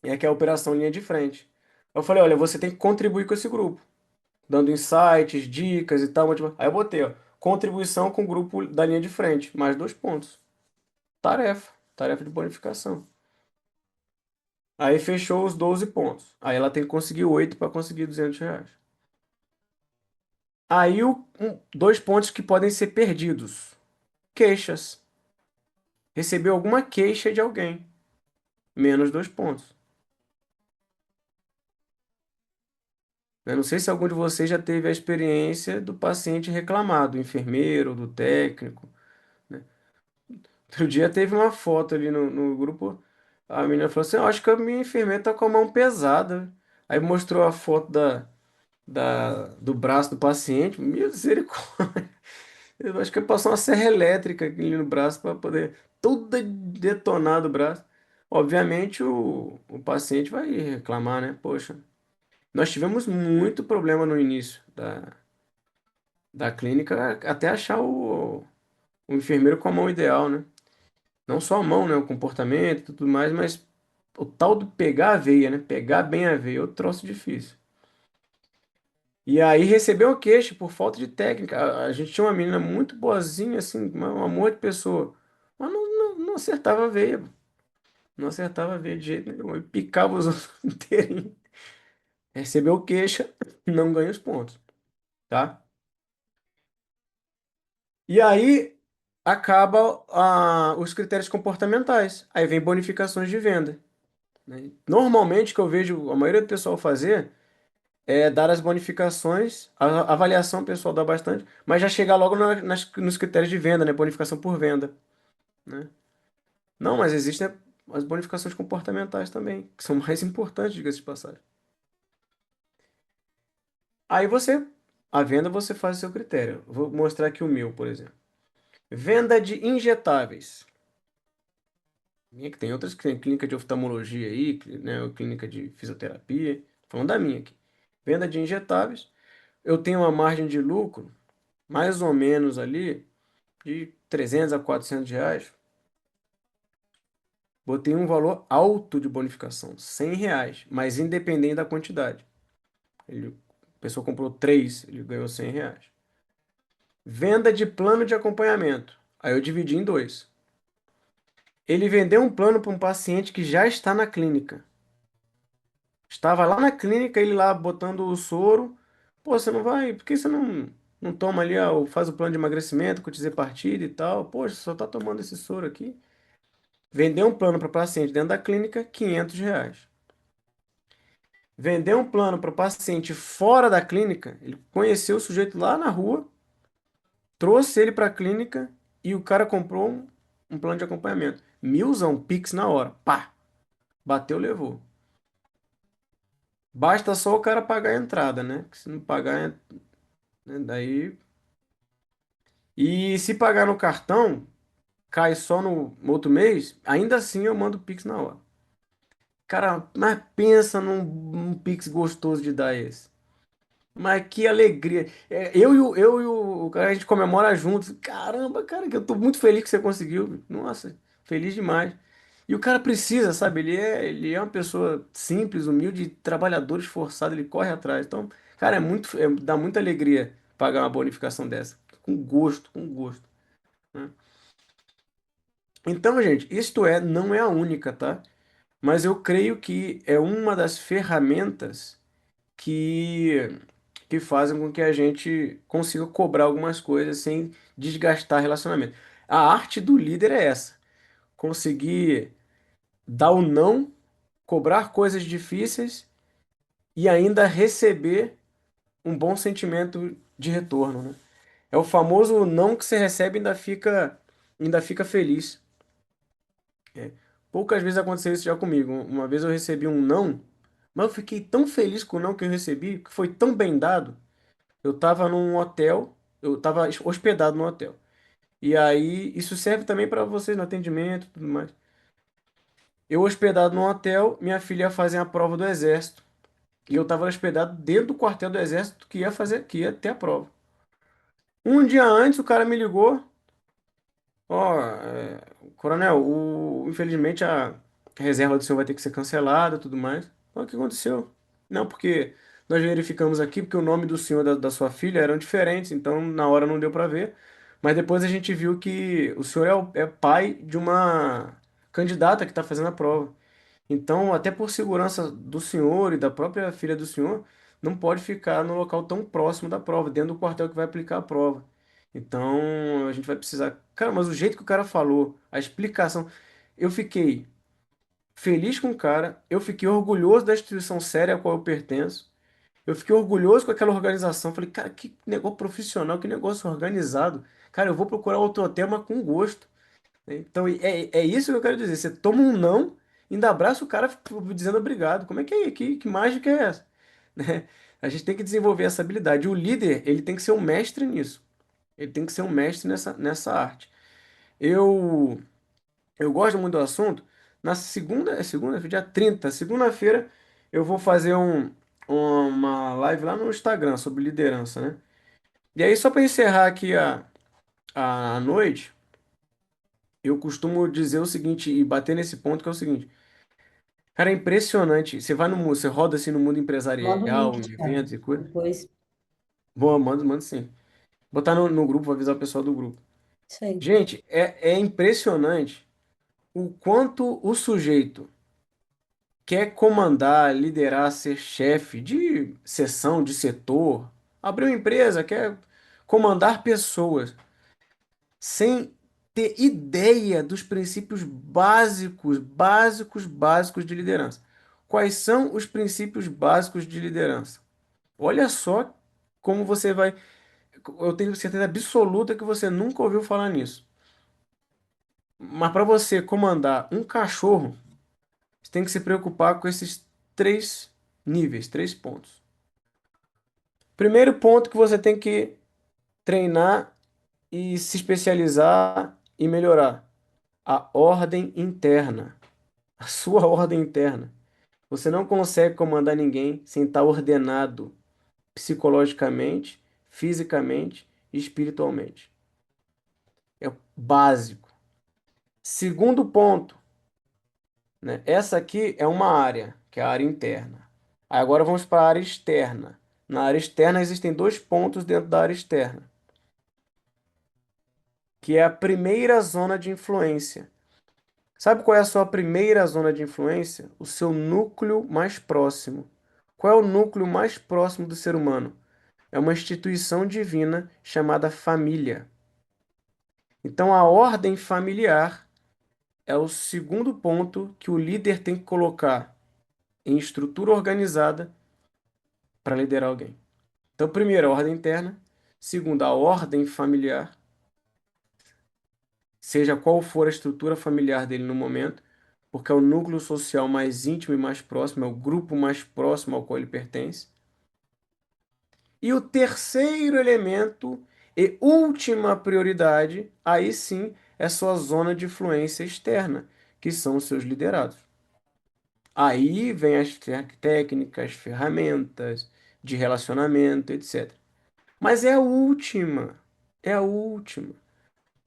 que é a operação linha de frente. Eu falei, olha, você tem que contribuir com esse grupo, dando insights, dicas e tal. Aí eu botei, ó, contribuição com o grupo da linha de frente, mais 2 pontos. Tarefa de bonificação. Aí fechou os 12 pontos. Aí ela tem que conseguir 8 para conseguir R$ 200. Aí 2 pontos que podem ser perdidos. Queixas. Recebeu alguma queixa de alguém. Menos 2 pontos. Eu não sei se algum de vocês já teve a experiência do paciente reclamar, do enfermeiro, do técnico, né? Outro dia teve uma foto ali no grupo. A menina falou assim: "Eu acho que a minha enfermeira tá com a mão pesada." Aí mostrou a foto do braço do paciente. Misericórdia. Eu acho que passou uma serra elétrica ali no braço para poder todo detonado o braço. Obviamente o paciente vai reclamar, né? Poxa, nós tivemos muito problema no início da clínica até achar o enfermeiro com a mão ideal, né? Não só a mão, né? O comportamento e tudo mais, mas o tal do pegar a veia, né? Pegar bem a veia é outro troço difícil. E aí recebeu o queixa por falta de técnica. A gente tinha uma menina muito boazinha, assim, um amor de pessoa. Mas não acertava a veia. Não acertava a veia de jeito nenhum. E picava os outros inteirinho. Recebeu queixa, não ganha os pontos, tá? E aí acaba os critérios comportamentais. Aí vem bonificações de venda, né? Normalmente, o que eu vejo a maioria do pessoal fazer é dar as bonificações, a avaliação o pessoal dá bastante, mas já chegar logo nos critérios de venda, né? Bonificação por venda, né? Não, mas existem as bonificações comportamentais também, que são mais importantes, diga-se de passagem. Aí a venda você faz o seu critério. Vou mostrar aqui o meu, por exemplo. Venda de injetáveis. Minha que tem outras que tem clínica de oftalmologia aí, né, clínica de fisioterapia. Tô falando da minha aqui. Venda de injetáveis. Eu tenho uma margem de lucro, mais ou menos ali, de 300 a 400 reais. Botei um valor alto de bonificação, 100 reais, mas independente da quantidade. A pessoa comprou 3, ele ganhou 100 reais. Venda de plano de acompanhamento. Aí eu dividi em dois. Ele vendeu um plano para um paciente que já está na clínica. Estava lá na clínica, ele lá botando o soro. Pô, você não vai? Por que você não toma ali, faz o plano de emagrecimento com partida e tal? Poxa, só tá tomando esse soro aqui. Vendeu um plano para paciente dentro da clínica, 500 reais. Vendeu um plano para paciente fora da clínica, ele conheceu o sujeito lá na rua, trouxe ele para a clínica e o cara comprou um plano de acompanhamento. Milzão, Pix na hora. Pá! Bateu, levou. Basta só o cara pagar a entrada, né? Que se não pagar, né, daí. E se pagar no cartão, cai só no outro mês, ainda assim eu mando o Pix na hora. Cara, mas pensa num Pix gostoso de dar esse. Mas que alegria. Eu e o cara, a gente comemora juntos. Caramba, cara, que eu tô muito feliz que você conseguiu. Nossa, feliz demais. E o cara precisa, sabe? Ele é uma pessoa simples, humilde, trabalhador, esforçado, ele corre atrás. Então, cara, dá muita alegria pagar uma bonificação dessa. Com gosto, com gosto, né? Então, gente, isto não é a única, tá? Mas eu creio que é uma das ferramentas que, que fazem com que a gente consiga cobrar algumas coisas sem desgastar relacionamento. A arte do líder é essa: conseguir dar o não, cobrar coisas difíceis e ainda receber um bom sentimento de retorno, né? É o famoso não que você recebe e ainda fica feliz. É. Poucas vezes aconteceu isso já comigo. Uma vez eu recebi um não, mas eu fiquei tão feliz com o não que eu recebi, que foi tão bem dado. Eu estava num hotel, eu estava hospedado no hotel. E aí, isso serve também para vocês no atendimento e tudo mais. Eu hospedado no hotel, minha filha ia fazer a prova do exército. E eu estava hospedado dentro do quartel do exército que ia ter a prova. Um dia antes, o cara me ligou. Ó, coronel, infelizmente a reserva do senhor vai ter que ser cancelada e tudo mais. O que aconteceu? Não, porque nós verificamos aqui, porque o nome do senhor e da sua filha eram diferentes, então na hora não deu para ver. Mas depois a gente viu que o senhor é pai de uma candidata que está fazendo a prova. Então, até por segurança do senhor e da própria filha do senhor, não pode ficar no local tão próximo da prova, dentro do quartel que vai aplicar a prova. Então, a gente vai precisar. Cara, mas o jeito que o cara falou, a explicação, eu fiquei feliz com o cara, eu fiquei orgulhoso da instituição séria a qual eu pertenço, eu fiquei orgulhoso com aquela organização. Falei, cara, que negócio profissional, que negócio organizado. Cara, eu vou procurar outro hotel, mas com gosto. Então, é isso que eu quero dizer. Você toma um não, ainda abraça o cara dizendo obrigado. Como é que é? Que mágica é essa? Né? A gente tem que desenvolver essa habilidade. O líder, ele tem que ser um mestre nisso. Ele tem que ser um mestre nessa arte. Eu, eu gosto muito do assunto. Na segunda, dia 30, segunda-feira, eu vou fazer uma live lá no Instagram sobre liderança, né? E aí, só para encerrar aqui a noite, eu costumo dizer o seguinte, e bater nesse ponto, que é o seguinte. Cara, é impressionante. Você vai no, você roda assim no mundo Manda o empresarial, link, em Thiago. eventos e coisas. Depois, Boa, manda sim. Botar no grupo, vou avisar o pessoal do grupo. isso aí. Gente, é impressionante o quanto o sujeito quer comandar, liderar, ser chefe de seção, de setor, abrir uma empresa, quer comandar pessoas, sem ter ideia dos princípios básicos de liderança. Quais são os princípios básicos de liderança? Olha só como você vai. Eu tenho certeza absoluta que você nunca ouviu falar nisso. Mas para você comandar um cachorro, você tem que se preocupar com esses três níveis, três pontos. Primeiro ponto que você tem que treinar e se especializar e melhorar: a ordem interna, a sua ordem interna. Você não consegue comandar ninguém sem estar ordenado psicologicamente, fisicamente e espiritualmente. É o básico. Segundo ponto, né? Essa aqui é uma área, que é a área interna. Aí agora vamos para a área externa. Na área externa existem dois pontos dentro da área externa, que é a primeira zona de influência. Sabe qual é a sua primeira zona de influência? O seu núcleo mais próximo. Qual é o núcleo mais próximo do ser humano? É uma instituição divina chamada família. Então, a ordem familiar é o segundo ponto que o líder tem que colocar em estrutura organizada para liderar alguém. Então, primeiro, a ordem interna. Segundo, a ordem familiar, seja qual for a estrutura familiar dele no momento, porque é o núcleo social mais íntimo e mais próximo, é o grupo mais próximo ao qual ele pertence. E o terceiro elemento e última prioridade, aí sim, é sua zona de influência externa, que são os seus liderados. Aí vem as técnicas, ferramentas de relacionamento, etc. Mas é a última. É a última.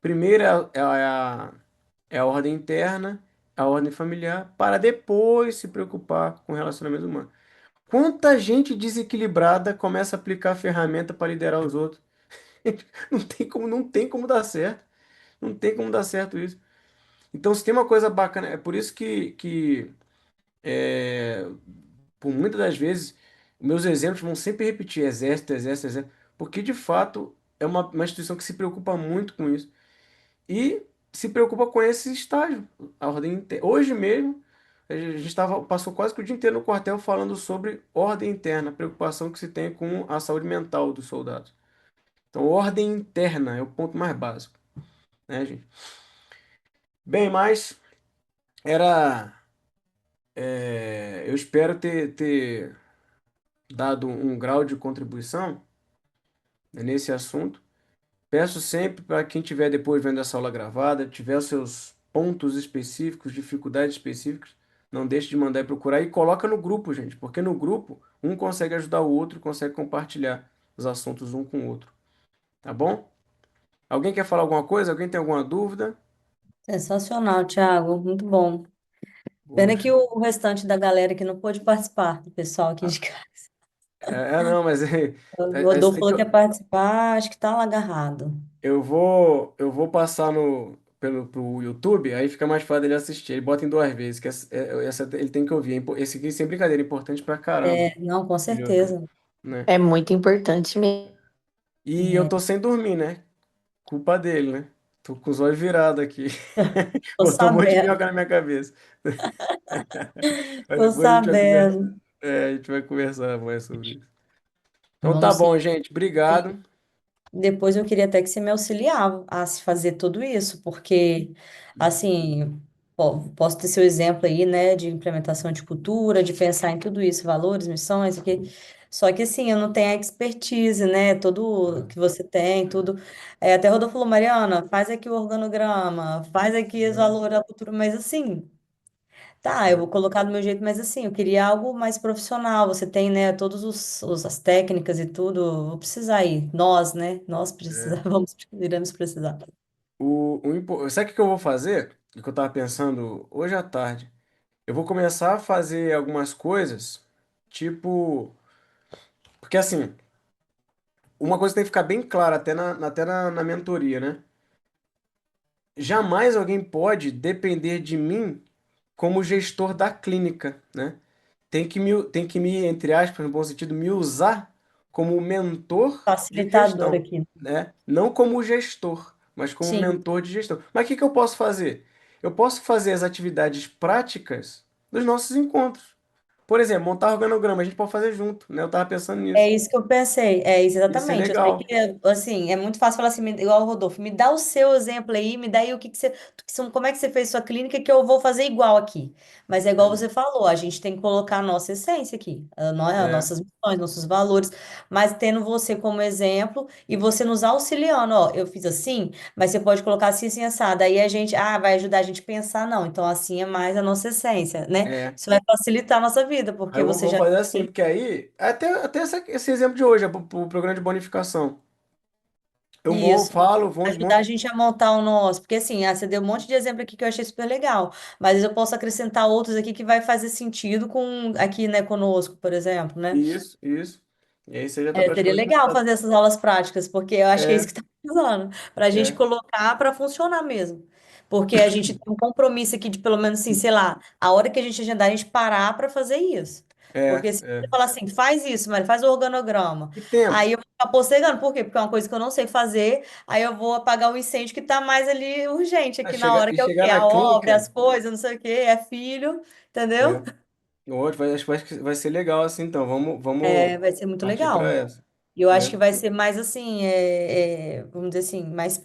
Primeiro é a ordem interna, a ordem familiar, para depois se preocupar com o relacionamento humano. Quanta gente desequilibrada começa a aplicar ferramenta para liderar os outros? Não tem como dar certo. Não tem como dar certo isso. Então, se tem uma coisa bacana, é por isso que é, por muitas das vezes, meus exemplos vão sempre repetir exército, exército, exército, porque de fato é uma instituição que se preocupa muito com isso e se preocupa com esse estágio. A ordem hoje mesmo, a gente passou quase que o dia inteiro no quartel falando sobre ordem interna, a preocupação que se tem com a saúde mental dos soldados. Então, ordem interna é o ponto mais básico, né, gente? Bem, mas era. Eu espero ter dado um grau de contribuição, né, nesse assunto. Peço sempre para quem estiver depois vendo essa aula gravada, tiver os seus pontos específicos, dificuldades específicas, não deixe de mandar e procurar e coloca no grupo, gente, porque no grupo um consegue ajudar o outro, consegue compartilhar os assuntos um com o outro, tá bom? Alguém quer falar alguma coisa? Alguém tem alguma dúvida? Sensacional, Thiago. Muito bom. Pena que Poxa. o restante da galera que não pôde participar, do pessoal aqui de casa. Não, mas O isso Rodolfo tem que, falou que ia participar, acho que tá lá agarrado. eu vou passar pro YouTube, aí fica mais fácil ele assistir. Ele bota em duas vezes, que ele tem que ouvir. Esse aqui, sem brincadeira, é importante pra caramba. É, não, com Ele ouvir, certeza. né? É muito importante mesmo. E eu É, tô sem dormir, né? Culpa dele, né? Tô com os olhos virados aqui. tô Botou um monte de sabendo, minhoca na minha cabeça. Mas tô depois a gente vai conversar. sabendo. A gente vai conversar mais sobre isso. Então tá Vamos sim. bom, gente. Obrigado. Depois eu queria até que você me auxiliava a se fazer tudo isso, porque, assim, posso ter seu exemplo aí, né, de implementação de cultura, de pensar em tudo isso, valores, missões, aqui. Só que assim, eu não tenho a expertise, né? Tudo que você tem, tudo. Até o Rodolfo falou, Mariana, faz aqui o organograma, faz aqui os Uhum. valores da cultura, mas assim, tá, eu É, vou colocar do meu jeito, mas assim, eu queria algo mais profissional. Você tem, né, as técnicas e tudo, eu vou precisar ir. Nós, né? Nós é. precisamos, iremos precisar. Sabe o que eu vou fazer? O que eu tava pensando hoje à tarde. Eu vou começar a fazer algumas coisas, tipo. Porque assim, uma coisa tem que ficar bem clara até na mentoria, né? Jamais alguém pode depender de mim como gestor da clínica, né? Tem que me, entre aspas, no bom sentido, me usar como mentor de Facilitador gestão, aqui. né? Não como gestor, mas como Sim. mentor de gestão. Mas o que que eu posso fazer? Eu posso fazer as atividades práticas dos nossos encontros. Por exemplo, montar organograma, a gente pode fazer junto, né? Eu tava pensando É nisso. isso que eu pensei, é isso Isso é exatamente. Eu sei legal. que, assim, é muito fácil falar assim, igual o Rodolfo, me dá o seu exemplo aí, me dá aí o que que você, como é que você fez sua clínica que eu vou fazer igual aqui. Mas é igual você falou, a gente tem que colocar a nossa essência aqui, as É, nossas missões, nossos valores, mas tendo você como exemplo e você nos auxiliando, ó, eu fiz assim, mas você pode colocar assim, assim, assado. Aí a gente, vai ajudar a gente a pensar, não, então assim é mais a nossa essência, né? é. Isso vai facilitar a nossa vida, Aí porque eu vou, você vou já fazer assim, tem. porque aí, até esse exemplo de hoje, o programa de bonificação. Eu vou, Isso. falo, vou, Ajudar a gente a montar o nosso. Porque assim, você deu um monte de exemplo aqui que eu achei super legal. Mas eu posso acrescentar outros aqui que vai fazer sentido com aqui, né, conosco, por exemplo, né? isso, isso. E aí você já está Seria praticamente legal montado. fazer essas aulas práticas, porque eu acho que é isso É, que está precisando, para a gente é, colocar para funcionar mesmo. Porque a gente tem um compromisso aqui de pelo menos assim, sei lá, a hora que a gente agendar, a gente parar para fazer isso. Porque se você é. falar assim, faz isso, mas faz o organograma. E tempo? Aí eu vou ficar postergando. Por quê? Porque é uma coisa que eu não sei fazer. Aí eu vou apagar o incêndio que está mais ali urgente Ah, aqui na hora, e que é o chegar quê? na A obra, as clínica, coisas, não sei o quê, é filho, entendeu? é. Acho que vai ser legal assim, então. Vamos, É, vamos vai ser muito partir para legal. essa, E eu acho que né? vai ser mais assim, vamos dizer assim, mais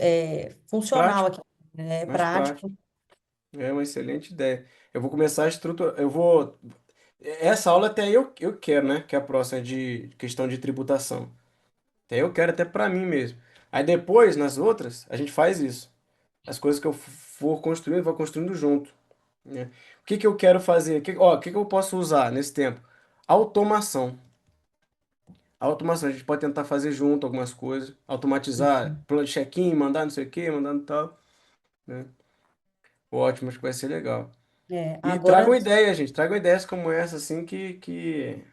funcional Prático, aqui, né? mais prático. Prático. É uma excelente ideia. Eu vou começar a estruturar. Eu vou. Essa aula até eu quero, né? Que é a próxima de questão de tributação. Até eu quero, até para mim mesmo. Aí depois, nas outras, a gente faz isso. As coisas que eu for construindo, vou construindo junto, né? O que que eu quero fazer? O que que eu posso usar nesse tempo? Automação. Automação, a gente pode tentar fazer junto algumas coisas, automatizar, plano de check-in, mandar não sei o que, mandando tal, né? Ótimo, acho que vai ser legal. E Agora tragam ideias, gente, tragam ideias como essa, assim, que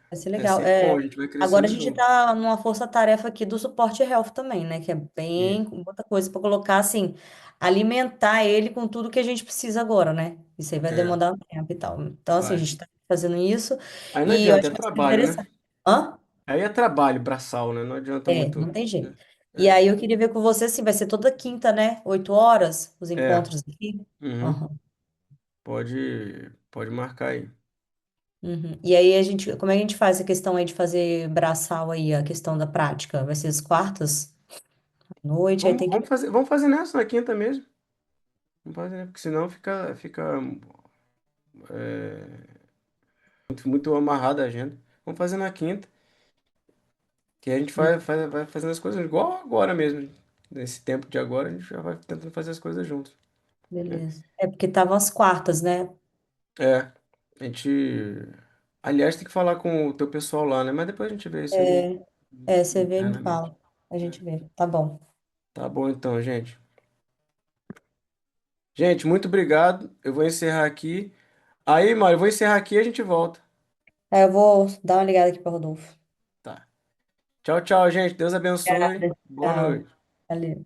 vai ser é legal. sempre bom, a gente vai Agora a crescendo gente junto. está numa força-tarefa aqui do suporte health também, né? Que é bem Isso. muita coisa para colocar assim, alimentar ele com tudo que a gente precisa agora, né? Isso aí vai É, demorar um tempo e tal. Então, assim, a vai. gente está fazendo isso Aí não e eu adianta, acho é que vai ser trabalho, né? interessante. Hã? Aí é trabalho braçal, né? Não adianta Não muito, tem né? jeito. E É, aí eu queria ver com você, assim, vai ser toda quinta, né? 8 horas, os é. encontros aqui. Uhum. Aham. Pode marcar aí. Uhum. E aí como é que a gente faz a questão aí de fazer braçal aí, a questão da prática? Vai ser as quartas à noite, aí Vamos, tem que. vamos fazer nessa na quinta mesmo. Vamos fazer, né? Porque senão fica muito amarrada a agenda. Vamos fazer na quinta, que a gente vai fazendo as coisas igual agora mesmo. Nesse tempo de agora, a gente já vai tentando fazer as coisas juntos, né? Beleza. É porque estavam as quartas, né? É, a gente. Aliás, tem que falar com o teu pessoal lá, né? Mas depois a gente vê isso aí É, você vê e me internamente. fala. A Né? gente vê. Tá bom. Tá bom então, gente. Gente, muito obrigado. Eu vou encerrar aqui. Aí, Mário, eu vou encerrar aqui e a gente volta. Aí eu vou dar uma ligada aqui para Rodolfo. Tá. Tchau, tchau, gente. Deus abençoe. Obrigada. Boa Tchau. noite. Valeu.